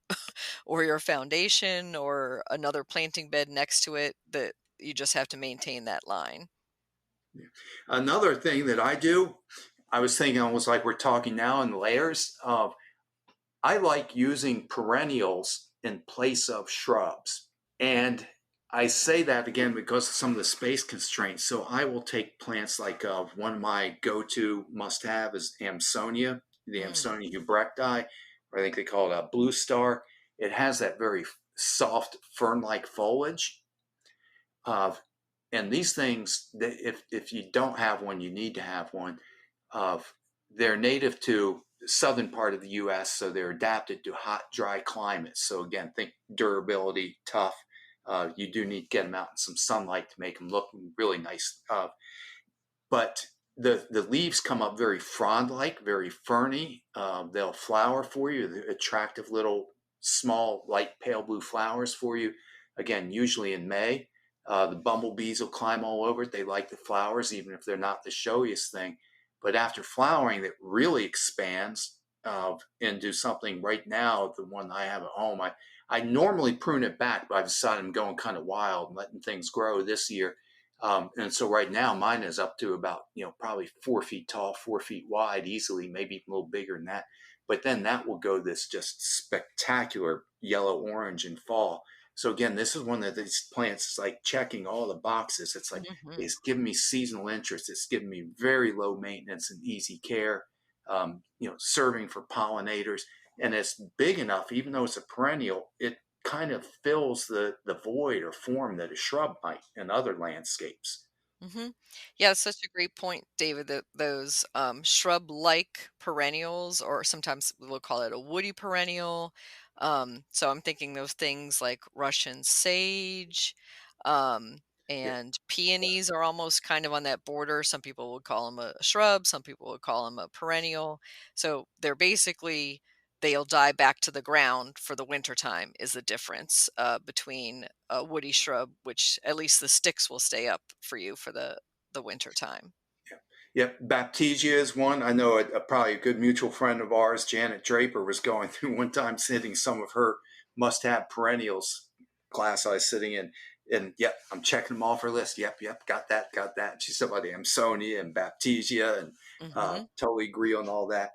or your foundation or another planting bed next to it. That you just have to maintain that line. Yeah. Another thing that I do, I was thinking almost like we're talking now in layers of, I like using perennials in place of shrubs. And I say that again because of some of the space constraints. So I will take plants like, one of my go-to must-have is Amsonia, the Mm, Amsonia hubrecti, or I think they call it a blue star. It has that very soft fern-like foliage. Uh, and these things, if you don't have one, you need to have one. Of they're native to the southern part of the U.S., so they're adapted to hot, dry climates. So again, think durability, tough. You do need to get them out in some sunlight to make them look really nice. But the leaves come up very frond-like, very ferny. They'll flower for you. They're attractive little small, light pale blue flowers for you. Again, usually in May. The bumblebees will climb all over it. They like the flowers, even if they're not the showiest thing. But after flowering, it really expands into something. Right now, the one I have at home, I normally prune it back, but I decided I'm going kind of wild and letting things grow this year. And so right now mine is up to about, probably 4 feet tall, 4 feet wide, easily, maybe even a little bigger than that. But then that will go this just spectacular yellow orange in fall. So again, this is one of these plants. It's like checking all the boxes. It's like, mhm. it's giving me seasonal interest. It's giving me very low maintenance and easy care. Serving for pollinators, and it's big enough, even though it's a perennial, it kind of fills the void or form that a shrub might in other landscapes. Yeah, it's such a great point, David, that those shrub-like perennials, or sometimes we'll call it a woody perennial. So I'm thinking those things like Russian sage. Um, Yeah. And peonies are almost kind of on that border. Some people would call them a shrub, some people would call them a perennial. So they're basically, they'll die back to the ground for the winter time is the difference between a woody shrub, which at least the sticks will stay up for you for the winter time. Yep, Baptisia is one. I know probably a good mutual friend of ours, Janet Draper, was going through one time sitting some of her must-have perennials class I was sitting in. And yep, I'm checking them off her list. Yep, got that, got that. She said about the Amsonia and Baptisia, and Hmm. totally agree on all that.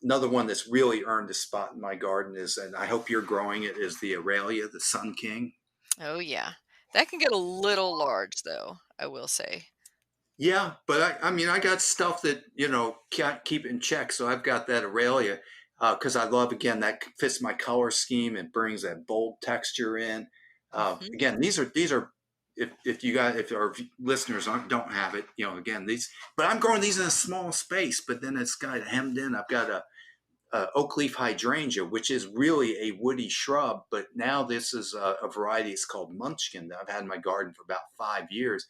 Another one that's really earned a spot in my garden is, and I hope you're growing it, is the Abelia, the Sun King. Oh, yeah. That can get a little large, though, I will say. Yeah, but I mean, I got stuff that, can't keep in check. So I've got that Aurelia because I love, again, that fits my color scheme and brings that bold texture in. Hmm. Again, these are, if our listeners don't have it, again, but I'm growing these in a small space, but then it's got hemmed in. I've got a oak leaf hydrangea, which is really a woody shrub, but now this is a variety. It's called Munchkin that I've had in my garden for about 5 years.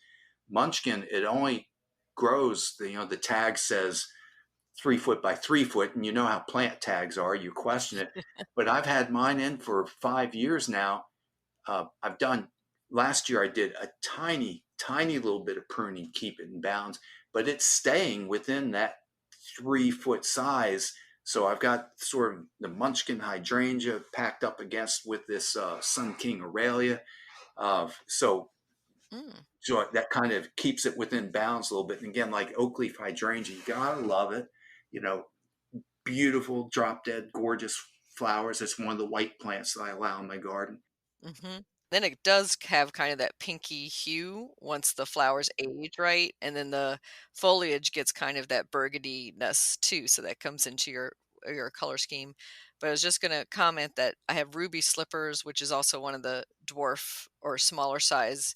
Munchkin, it only grows, the tag says 3 foot by 3 foot, and you know how plant tags are, you question it. But I've had mine in for 5 years now. Last year I did a tiny, tiny little bit of pruning, keep it in bounds, but it's staying within that 3 foot size. So I've got sort of the Munchkin hydrangea packed up against with this Sun King Aurelia. So Mm. so that kind of keeps it within bounds a little bit. And again, like oak leaf hydrangea, you gotta love it. You know, Beautiful, drop dead, gorgeous flowers. It's one of the white plants that I allow in my garden. Mhm. Then it does have kind of that pinky hue once the flowers age, right? And then the foliage gets kind of that burgundiness too, so that comes into your color scheme. But I was just going to comment that I have ruby slippers, which is also one of the dwarf or smaller size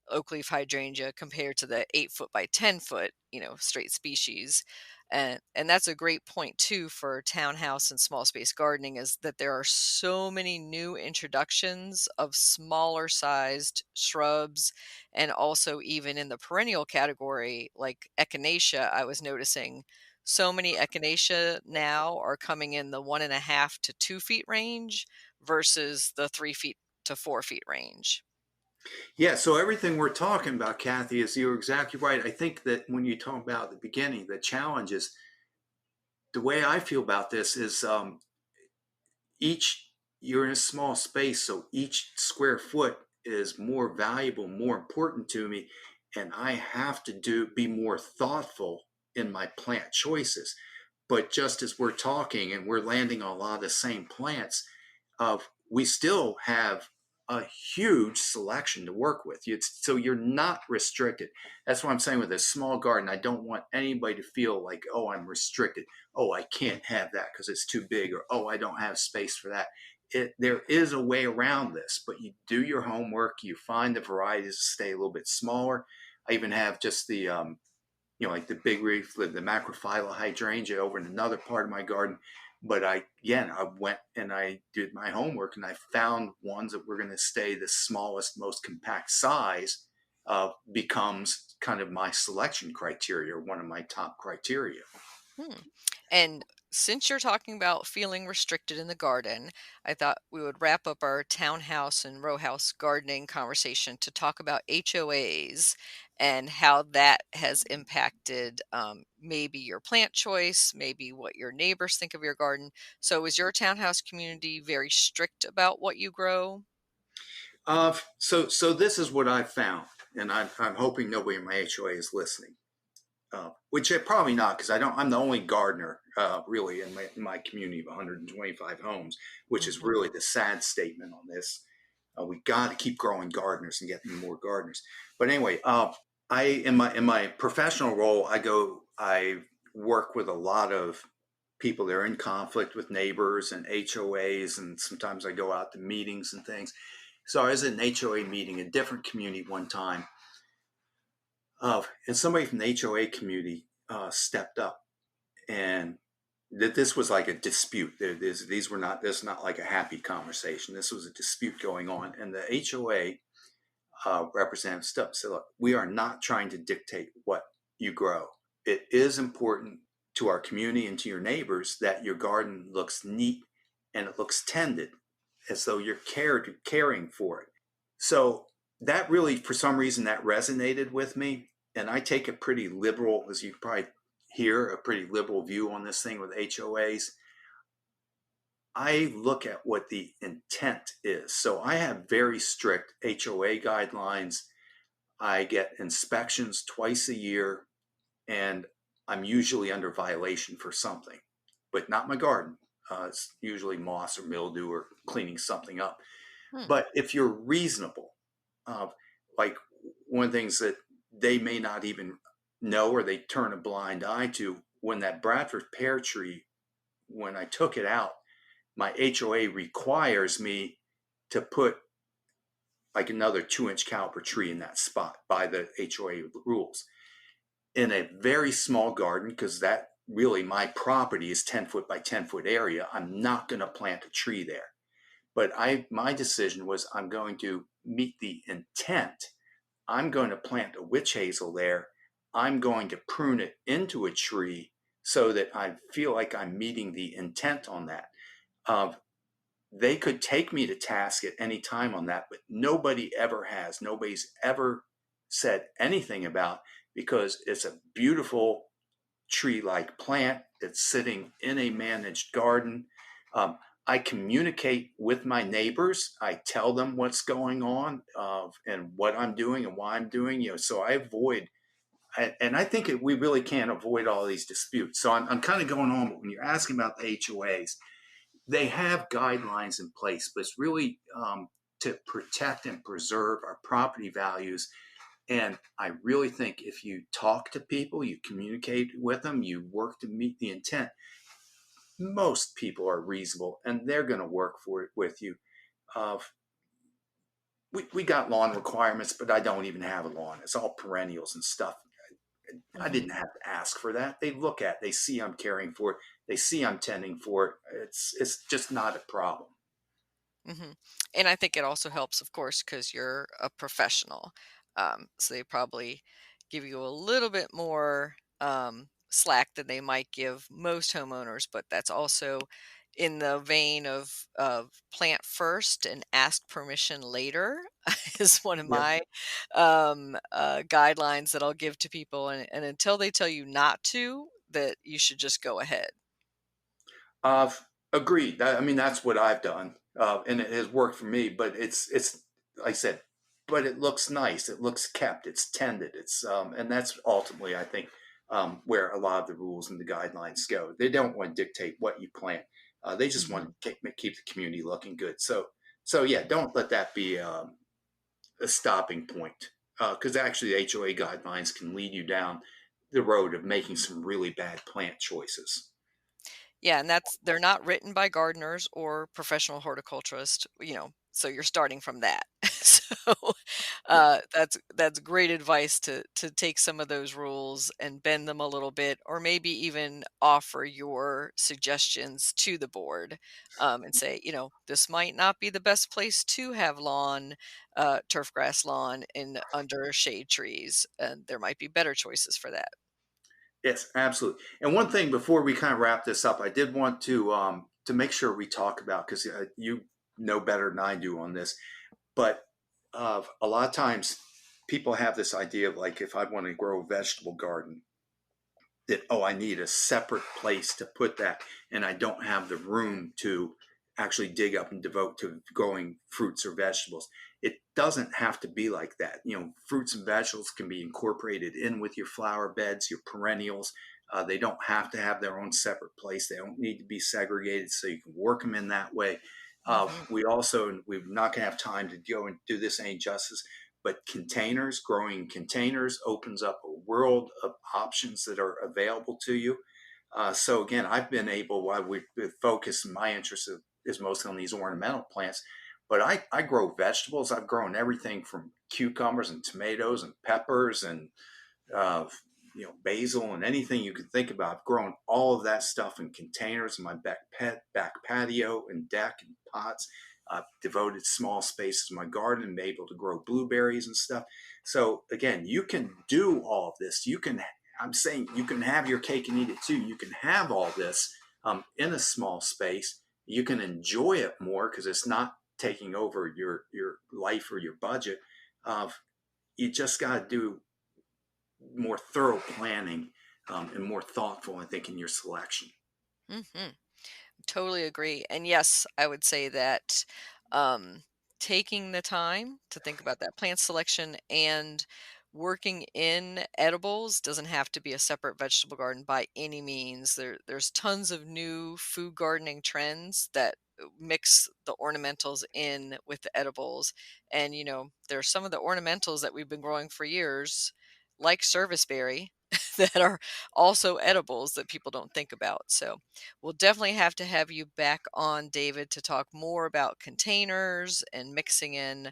oak leaf hydrangea compared to the 8 foot by 10 foot, straight species. And that's a great point too for townhouse and small space gardening is that there are so many new introductions of smaller sized shrubs and also even in the perennial category like echinacea. I was noticing so many echinacea now are coming in the 1.5 to 2 feet range versus the 3 feet to 4 feet range. Yeah, so everything we're talking about, Kathy, is you're exactly right. I think that when you talk about the beginning, the challenges, the way I feel about this is each you're in a small space, so each square foot is more valuable, more important to me, and I have to be more thoughtful in my plant choices. But just as we're talking and we're landing on a lot of the same plants, we still have a huge selection to work with. So you're not restricted. That's what I'm saying with a small garden. I don't want anybody to feel like, oh, I'm restricted. Oh, I can't have that because it's too big, or oh, I don't have space for that. There is a way around this, but you do your homework. You find the varieties to stay a little bit smaller. I even have just the like the big leaf, the macrophylla hydrangea over in another part of my garden. But I went and I did my homework and I found ones that were going to stay the smallest, most compact size. Becomes kind of my selection criteria, one of my top criteria. Hmm. And since you're talking about feeling restricted in the garden, I thought we would wrap up our townhouse and row house gardening conversation to talk about HOAs and how that has impacted maybe your plant choice, maybe what your neighbors think of your garden. So, is your townhouse community very strict about what you grow? So this is what I found, and I'm hoping nobody in my HOA is listening. Which probably not, because I'm the only gardener really in my community of 125 homes, which is Hmm. really the sad statement on this. We got to keep growing gardeners and getting more gardeners. But anyway, I in my professional role, I work with a lot of people that are in conflict with neighbors and HOAs, and sometimes I go out to meetings and things. So I was at an HOA meeting, a different community one time, and somebody from the HOA community stepped up, and that this was like a dispute. These were not. This is not like a happy conversation. This was a dispute going on, and the HOA Representative Stubbs said, look, we are not trying to dictate what you grow. It is important to our community and to your neighbors that your garden looks neat and it looks tended, as though you're caring for it. So that really, for some reason, that resonated with me. And I take a pretty liberal, as you probably hear, a pretty liberal view on this thing with HOAs. I look at what the intent is. So I have very strict HOA guidelines. I get inspections twice a year, and I'm usually under violation for something, but not my garden. It's usually moss or mildew or cleaning something up. But if you're reasonable, like one of the things that they may not even know or they turn a blind eye to, when that Bradford pear tree, when I took it out, my HOA requires me to put like another 2-inch caliber tree in that spot by the HOA rules. In a very small garden, because that really my property is 10 foot by 10 foot area, I'm not going to plant a tree there. But my decision was I'm going to meet the intent. I'm going to plant a witch hazel there. I'm going to prune it into a tree so that I feel like I'm meeting the intent on that. They could take me to task at any time on that, but nobody ever has. Nobody's ever said anything about, because it's a beautiful tree-like plant. It's sitting in a managed garden. I communicate with my neighbors. I tell them what's going on and what I'm doing and why I'm doing. So I avoid, and I think we really can't avoid all these disputes. So I'm kind of going on, but when you're asking about the HOAs, they have guidelines in place, but it's really to protect and preserve our property values. And I really think if you talk to people, you communicate with them, you work to meet the intent, most people are reasonable and they're going to work for it with you. We got lawn requirements, but I don't even have a lawn. It's all perennials and stuff. I didn't have to ask for that. They look at, they see I'm caring for it. They see I'm tending for it. It's just not a problem. And I think it also helps, of course, because you're a professional. So they probably give you a little bit more slack than they might give most homeowners, but that's also in the vein of plant first and ask permission later is one of Yep. my guidelines that I'll give to people. And until they tell you not to, that you should just go ahead. Agreed. That's what I've done, and it has worked for me. But it's like I said, but it looks nice. It looks kept. It's tended. And that's ultimately, I think, where a lot of the rules and the guidelines go. They don't want to dictate what you plant. They just want to keep the community looking good. So yeah, don't let that be a stopping point, because actually the HOA guidelines can lead you down the road of making some really bad plant choices. Yeah, and they're not written by gardeners or professional horticulturists, so you're starting from that. So that's great advice to take some of those rules and bend them a little bit, or maybe even offer your suggestions to the board, and say, this might not be the best place to have turf grass lawn in under shade trees, and there might be better choices for that. Yes, absolutely. And one thing before we kind of wrap this up, I did want to make sure we talk about, because you know better than I do on this, but a lot of times people have this idea of, like, if I want to grow a vegetable garden, that, I need a separate place to put that, and I don't have the room to actually dig up and devote to growing fruits or vegetables. It doesn't have to be like that. Fruits and vegetables can be incorporated in with your flower beds, your perennials. They don't have to have their own separate place. They don't need to be segregated, so you can work them in that way. We're not going to have time to go and do this any justice, but growing containers opens up a world of options that are available to you. So again, I've been able, while we focus, my interest is mostly on these ornamental plants, but I grow vegetables. I've grown everything from cucumbers and tomatoes and peppers and basil and anything you can think about. I've grown all of that stuff in containers in my back patio and deck and pots. I've devoted small spaces in my garden and been able to grow blueberries and stuff. So again, you can do all of this. I'm saying you can have your cake and eat it too. You can have all this in a small space. You can enjoy it more because it's not taking over your life or your budget. You just got to do more thorough planning and more thoughtful, I think, in your selection. Mm-hmm. Totally agree. And yes, I would say that um, taking the time to think about that plant selection and working in edibles doesn't have to be a separate vegetable garden by any means. There's tons of new food gardening trends that mix the ornamentals in with the edibles. And, there's some of the ornamentals that we've been growing for years, like serviceberry, that are also edibles that people don't think about. So we'll definitely have to have you back on, David, to talk more about containers and mixing in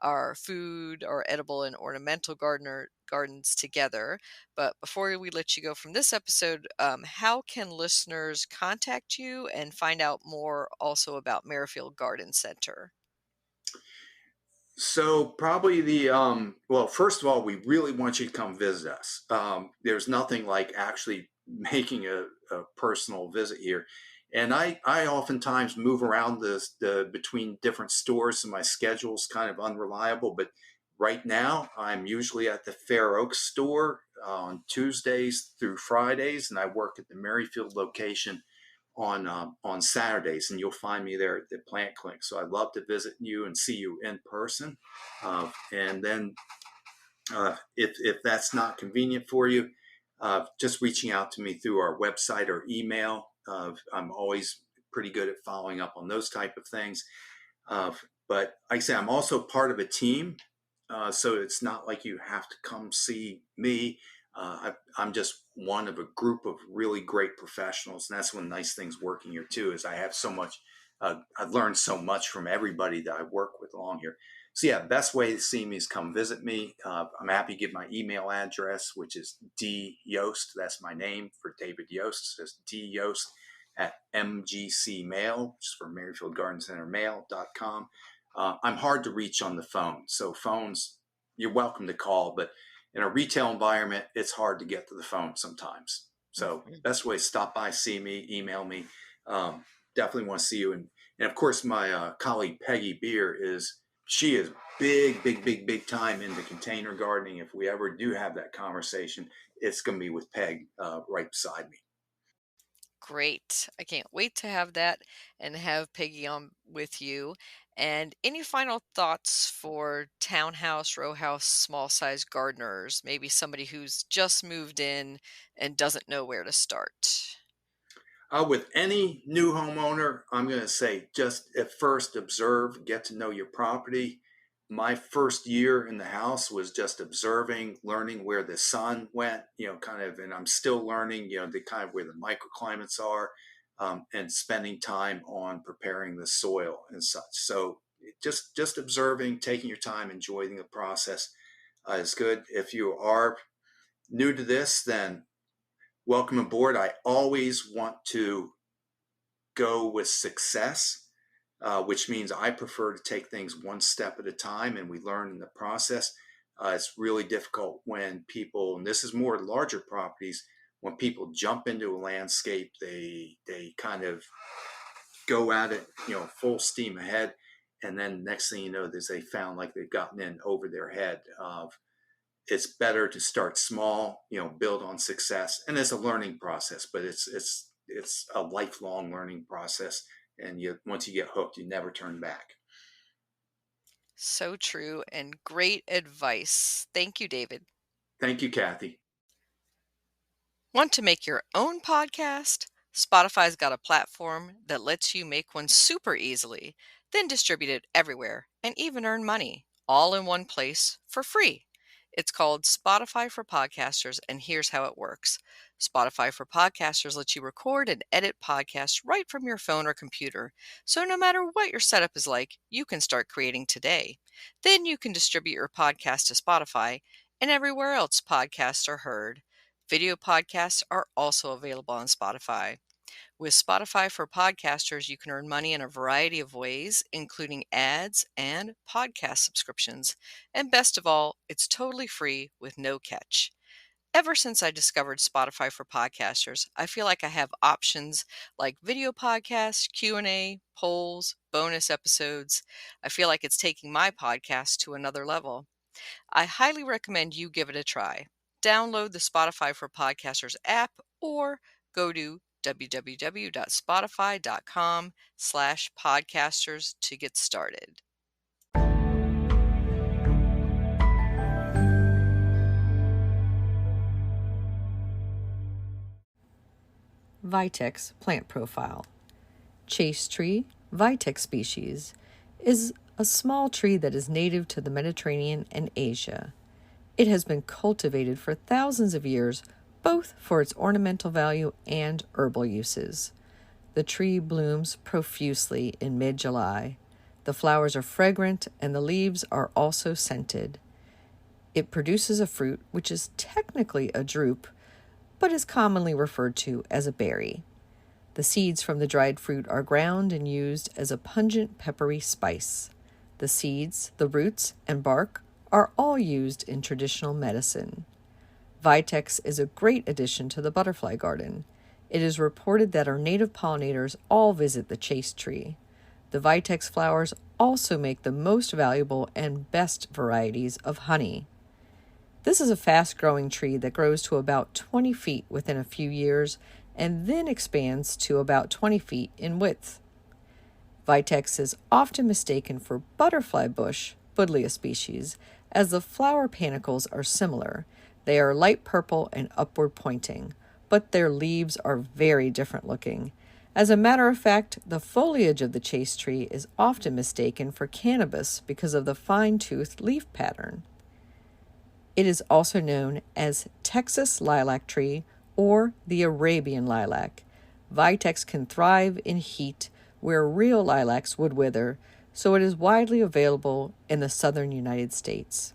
our food, our edible and ornamental gardens together. But before we let you go from this episode, how can listeners contact you and find out more also about Merrifield Garden Center? So probably well, first of all, we really want you to come visit us. There's nothing like actually making a personal visit here. And I oftentimes move around the between different stores, and my schedule's kind of unreliable. But right now, I'm usually at the Fair Oaks store on Tuesdays through Fridays, and I work at the Merrifield location on Saturdays, and you'll find me there at the plant clinic. So I'd love to visit you and see you in person. And then if that's not convenient for you, just reaching out to me through our website or email. I'm always pretty good at following up on those type of things. But like I say, I'm also part of a team. So it's not like you have to come see me. I'm just one of a group of really great professionals, and that's one of the nice things working here too. Is I have so much. I've learned so much from everybody that I work with along here. So yeah, best way to see me is come visit me. I'm happy to give my email address, which is dyost. That's my name for David Yost. It's dyost at mgcmail, which is for Merrifield Garden Center mail.com. I'm hard to reach on the phone, so phones, you're welcome to call, but in a retail environment, it's hard to get to the phone sometimes. So best way is stop by, see me, email me. Definitely want to see you. And of course, my colleague Peggy Beer she is big time into container gardening. If we ever do have that conversation, it's going to be with Peg right beside me. Great. I can't wait to have that and have Peggy on with you. And any final thoughts for townhouse, row house, small size gardeners? Maybe somebody who's just moved in and doesn't know where to start. With any new homeowner, I'm going to say just at first observe, get to know your property. My first year in the house was just observing, learning where the sun went, kind of, and I'm still learning, the kind of where the microclimates are, and spending time on preparing the soil and such. So just observing, taking your time, enjoying the process is good. If you are new to this, then welcome aboard. I always want to go with success, which means I prefer to take things one step at a time, and we learn in the process. It's really difficult when people, and this is more larger properties, when people jump into a landscape, they kind of go at it, full steam ahead, and then next thing you know, they found like they've gotten in over their head. It's better to start small, build on success, and it's a learning process, but it's a lifelong learning process, and once you get hooked, you never turn back. So true and great advice. Thank you, David. Thank you, Kathy. Want to make your own podcast? Spotify's got a platform that lets you make one super easily, then distribute it everywhere and even earn money, all in one place for free. It's called Spotify for Podcasters, and here's how it works. Spotify for Podcasters lets you record and edit podcasts right from your phone or computer. So no matter what your setup is like, you can start creating today. Then you can distribute your podcast to Spotify and everywhere else podcasts are heard. Video podcasts are also available on Spotify. With Spotify for podcasters, you can earn money in a variety of ways, including ads and podcast subscriptions. And best of all, it's totally free with no catch. Ever since I discovered Spotify for podcasters, I feel like I have options like video podcasts, Q&A, polls, bonus episodes. I feel like it's taking my podcast to another level. I highly recommend you give it a try. Download the Spotify for Podcasters app or go to www.spotify.com/podcasters to get started. Vitex plant profile. Chase tree, Vitex species, is a small tree that is native to the Mediterranean and Asia. It has been cultivated for thousands of years, both for its ornamental value and herbal uses. The tree blooms profusely in mid-July. The flowers are fragrant and the leaves are also scented. It produces a fruit which is technically a drupe, but is commonly referred to as a berry. The seeds from the dried fruit are ground and used as a pungent peppery spice. The seeds, the roots, and bark are all used in traditional medicine. Vitex is a great addition to the butterfly garden. It is reported that our native pollinators all visit the chase tree. The Vitex flowers also make the most valuable and best varieties of honey. This is a fast-growing tree that grows to about 20 feet within a few years and then expands to about 20 feet in width. Vitex is often mistaken for butterfly bush, Buddleia species, as the flower panicles are similar. They are light purple and upward pointing, but their leaves are very different looking. As a matter of fact, the foliage of the chase tree is often mistaken for cannabis because of the fine-toothed leaf pattern. It is also known as Texas lilac tree or the Arabian lilac. Vitex can thrive in heat where real lilacs would wither, so it is widely available in the southern United States.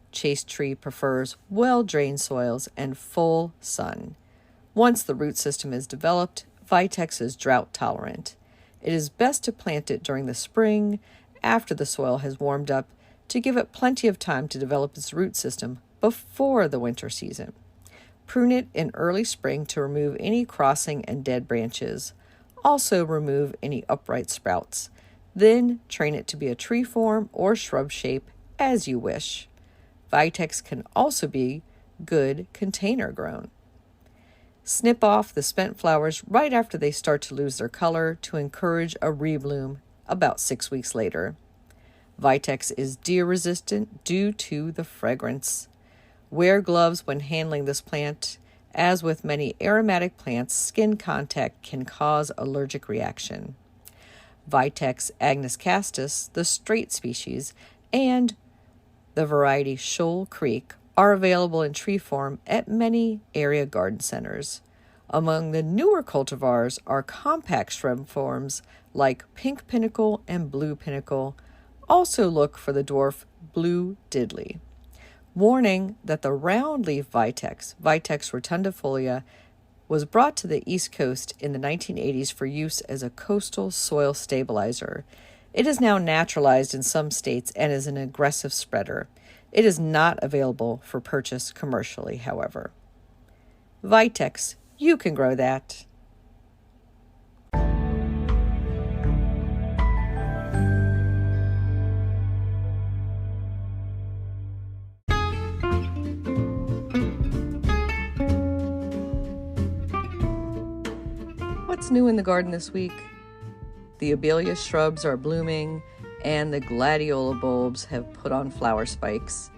Chase tree prefers well-drained soils and full sun. Once the root system is developed, Vitex is drought tolerant. It is best to plant it during the spring, after the soil has warmed up, to give it plenty of time to develop its root system before the winter season. Prune it in early spring to remove any crossing and dead branches. Also remove any upright sprouts. Then train it to be a tree form or shrub shape as you wish. Vitex can also be good container grown. Snip off the spent flowers right after they start to lose their color to encourage a rebloom about 6 weeks later. Vitex is deer resistant due to the fragrance. Wear gloves when handling this plant. As with many aromatic plants, skin contact can cause allergic reaction. Vitex agnus castus, the straight species, and the variety Shoal Creek are available in tree form at many area garden centers. Among the newer cultivars are compact shrub forms like Pink Pinnacle and Blue Pinnacle. Also look for the dwarf Blue Diddley. Warning that the round-leaf Vitex rotundifolia, was brought to the East Coast in the 1980s for use as a coastal soil stabilizer. It is now naturalized in some states and is an aggressive spreader. It is not available for purchase commercially, however. Vitex, you can grow that. What's new in the garden this week? The Abelia shrubs are blooming and the Gladiolus bulbs have put on flower spikes.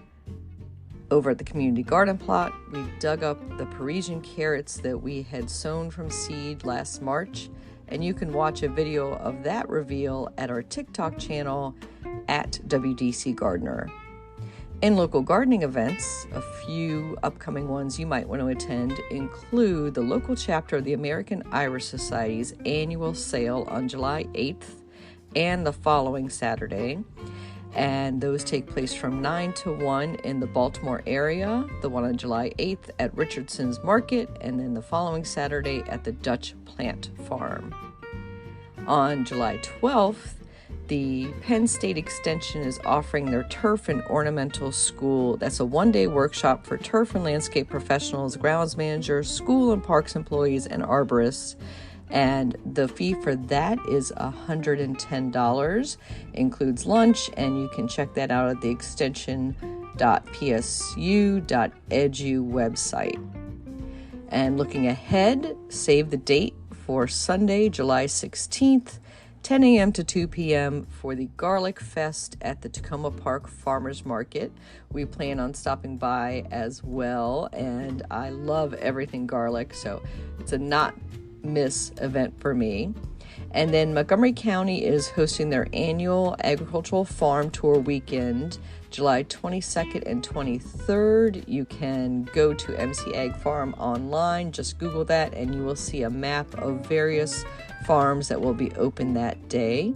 Over at the community garden plot, we dug up the Parisian carrots that we had sown from seed last March, and you can watch a video of that reveal at our TikTok channel at WDC Gardener. In local gardening events, a few upcoming ones you might want to attend include the local chapter of the American Iris Society's annual sale on July 8th and the following Saturday, and those take place from 9 to 1 in the Baltimore area, the one on July 8th at Richardson's Market, and then the following Saturday at the Dutch Plant Farm. On July 12th, the Penn State Extension is offering their Turf and Ornamental School. That's a one-day workshop for turf and landscape professionals, grounds managers, school and parks employees, and arborists. And the fee for that is $110, includes lunch, and you can check that out at the extension.psu.edu website. And looking ahead, save the date for Sunday, July 16th, 10 a.m. to 2 p.m. for the Garlic Fest at the Takoma Park Farmers Market. We plan on stopping by as well, and I love everything garlic, so it's a not miss event for me. And then Montgomery County is hosting their annual agricultural farm tour weekend, July 22nd and 23rd. You can go to MC Ag Farm online, just Google that, and you will see a map of various farms that will be open that day.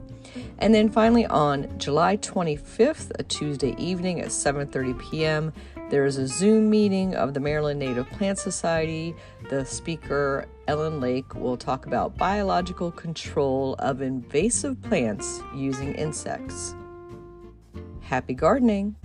And then finally on July 25th, a Tuesday evening at 7:30 p.m., there is a Zoom meeting of the Maryland Native Plant Society. The speaker, Ellen Lake, will talk about biological control of invasive plants using insects. Happy gardening!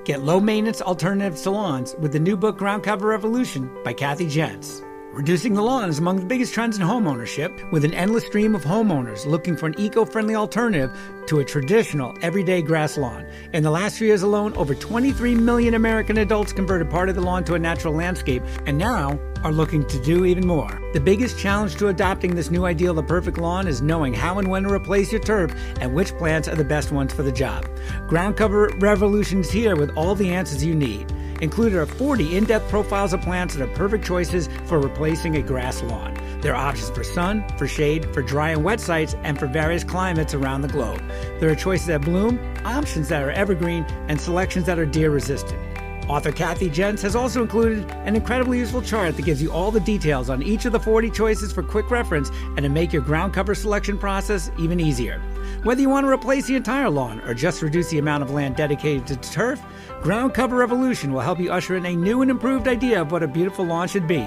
Get low-maintenance alternatives to lawns with the new book Groundcover Revolution by Kathy Jentz. Reducing the lawn is among the biggest trends in homeownership, with an endless stream of homeowners looking for an eco-friendly alternative to a traditional, everyday grass lawn. In the last 3 years alone, over 23 million American adults converted part of the lawn to a natural landscape, and now are looking to do even more. The biggest challenge to adopting this new ideal of the perfect lawn is knowing how and when to replace your turf and which plants are the best ones for the job. Groundcover Revolution is here with all the answers you need. Included are 40 in-depth profiles of plants that are perfect choices for replacing a grass lawn. There are options for sun, for shade, for dry and wet sites, and for various climates around the globe. There are choices that bloom, options that are evergreen, and selections that are deer-resistant. Author Kathy Jentz has also included an incredibly useful chart that gives you all the details on each of the 40 choices for quick reference and to make your ground cover selection process even easier. Whether you want to replace the entire lawn or just reduce the amount of land dedicated to turf, Groundcover Revolution will help you usher in a new and improved idea of what a beautiful lawn should be.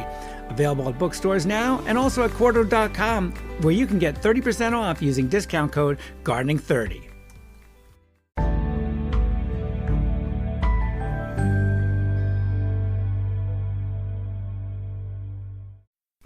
Available at bookstores now and also at Quarto.com, where you can get 30% off using discount code GARDENING30.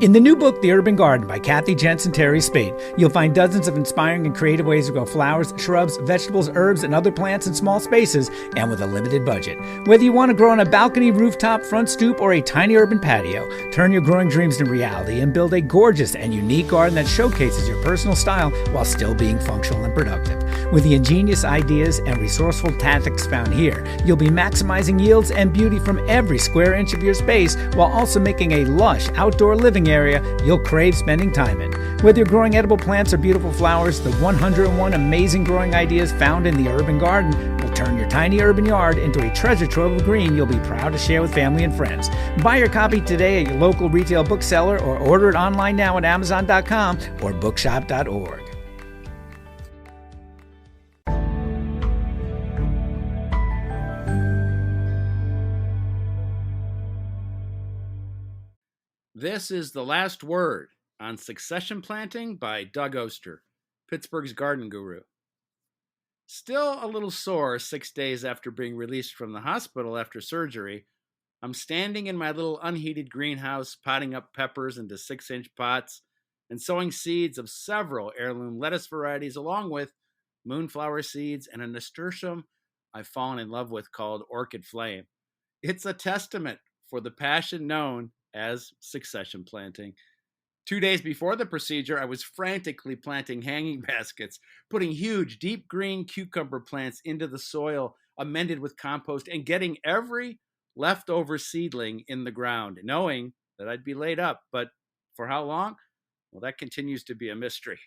In the new book, The Urban Garden by Kathy Jentz and Teri Speight, you'll find dozens of inspiring and creative ways to grow flowers, shrubs, vegetables, herbs, and other plants in small spaces and with a limited budget. Whether you want to grow on a balcony, rooftop, front stoop, or a tiny urban patio, turn your growing dreams into reality and build a gorgeous and unique garden that showcases your personal style while still being functional and productive. With the ingenious ideas and resourceful tactics found here, you'll be maximizing yields and beauty from every square inch of your space while also making a lush outdoor living area you'll crave spending time in. Whether you're growing edible plants or beautiful flowers, the 101 amazing growing ideas found in the urban garden will turn your tiny urban yard into a treasure trove of green you'll be proud to share with family and friends. Buy your copy today at your local retail bookseller or order it online now at Amazon.com or bookshop.org. This is The Last Word on Succession Planting by Doug Oster, Pittsburgh's garden guru. Still a little sore 6 days after being released from the hospital after surgery, I'm standing in my little unheated greenhouse, potting up peppers into 6-inch pots and sowing seeds of several heirloom lettuce varieties, along with moonflower seeds and a nasturtium I've fallen in love with called Orchid Flame. It's a testament for the passion known as succession planting. 2 days before the procedure, I was frantically planting hanging baskets, putting huge, deep green cucumber plants into the soil, amended with compost, and getting every leftover seedling in the ground, knowing that I'd be laid up. But for how long? Well, that continues to be a mystery.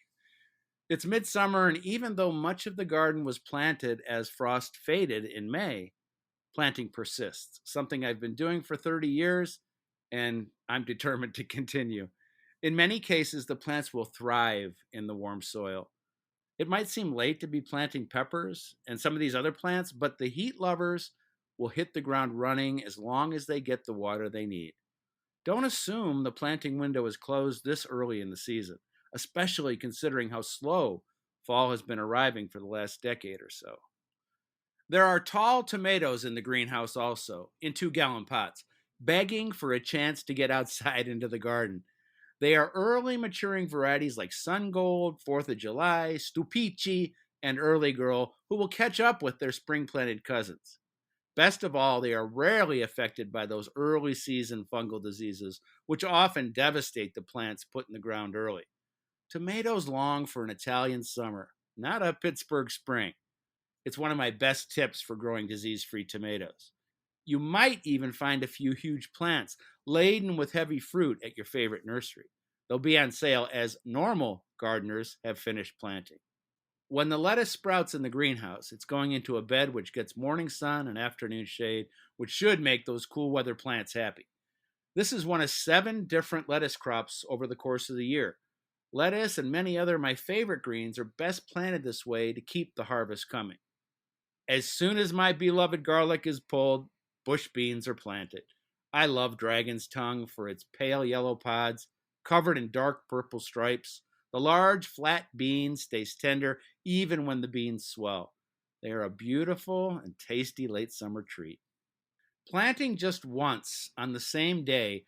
It's midsummer, and even though much of the garden was planted as frost faded in May, planting persists, something I've been doing for 30 years, and I'm determined to continue. In many cases, the plants will thrive in the warm soil. It might seem late to be planting peppers and some of these other plants, but the heat lovers will hit the ground running as long as they get the water they need. Don't assume the planting window is closed this early in the season, especially considering how slow fall has been arriving for the last decade or so. There are tall tomatoes in the greenhouse also, in 2-gallon pots, begging for a chance to get outside into the garden. They are early maturing varieties like Sun Gold, 4th of July, Stupici, and Early Girl, who will catch up with their spring-planted cousins. Best of all, they are rarely affected by those early season fungal diseases, which often devastate the plants put in the ground early. Tomatoes long for an Italian summer, not a Pittsburgh spring. It's one of my best tips for growing disease-free tomatoes. You might even find a few huge plants laden with heavy fruit at your favorite nursery. They'll be on sale as normal gardeners have finished planting. When the lettuce sprouts in the greenhouse, it's going into a bed which gets morning sun and afternoon shade, which should make those cool weather plants happy. This is one of 7 different lettuce crops over the course of the year. Lettuce and many other of my favorite greens are best planted this way to keep the harvest coming. As soon as my beloved garlic is pulled, bush beans are planted. I love dragon's tongue for its pale yellow pods, covered in dark purple stripes. The large, flat bean stays tender even when the beans swell. They are a beautiful and tasty late summer treat. Planting just once on the same day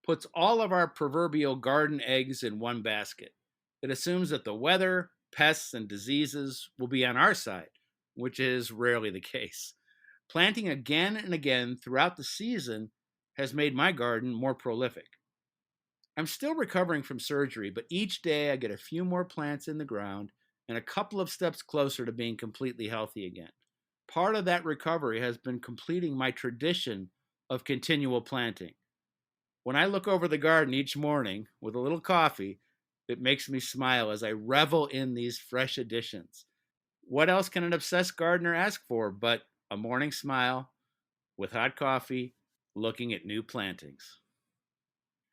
puts all of our proverbial garden eggs in one basket. It assumes that the weather, pests, and diseases will be on our side, which is rarely the case. Planting again and again throughout the season has made my garden more prolific. I'm still recovering from surgery, but each day I get a few more plants in the ground and a couple of steps closer to being completely healthy again. Part of that recovery has been completing my tradition of continual planting. When I look over the garden each morning with a little coffee, it makes me smile as I revel in these fresh additions. What else can an obsessed gardener ask for but a morning smile with hot coffee, looking at new plantings?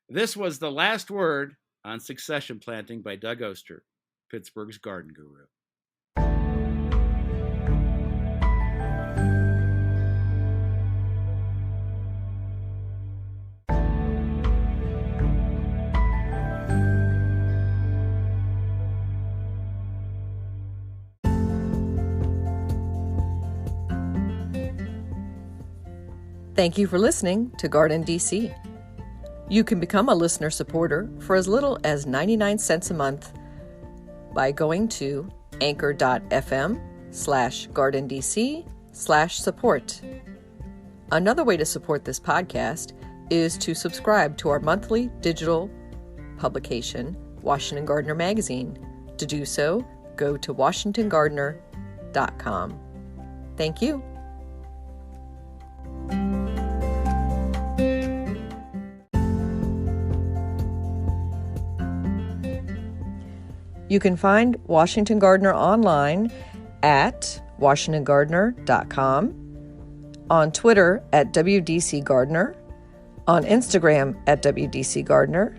This was the last word on succession planting by Doug Oster, Pittsburgh's garden guru. Thank you for listening to GardenDC. You can become a listener supporter for as little as 99 cents a month by going to anchor.fm/GardenDC/support. Another way to support this podcast is to subscribe to our monthly digital publication, Washington Gardener Magazine. To do so, go to washingtongardener.com. Thank you. You can find Washington Gardener online at washingtongardener.com, on Twitter at WDC Gardener, on Instagram at WDC Gardener,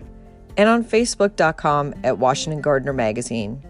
and on Facebook.com at Washington Gardener Magazine.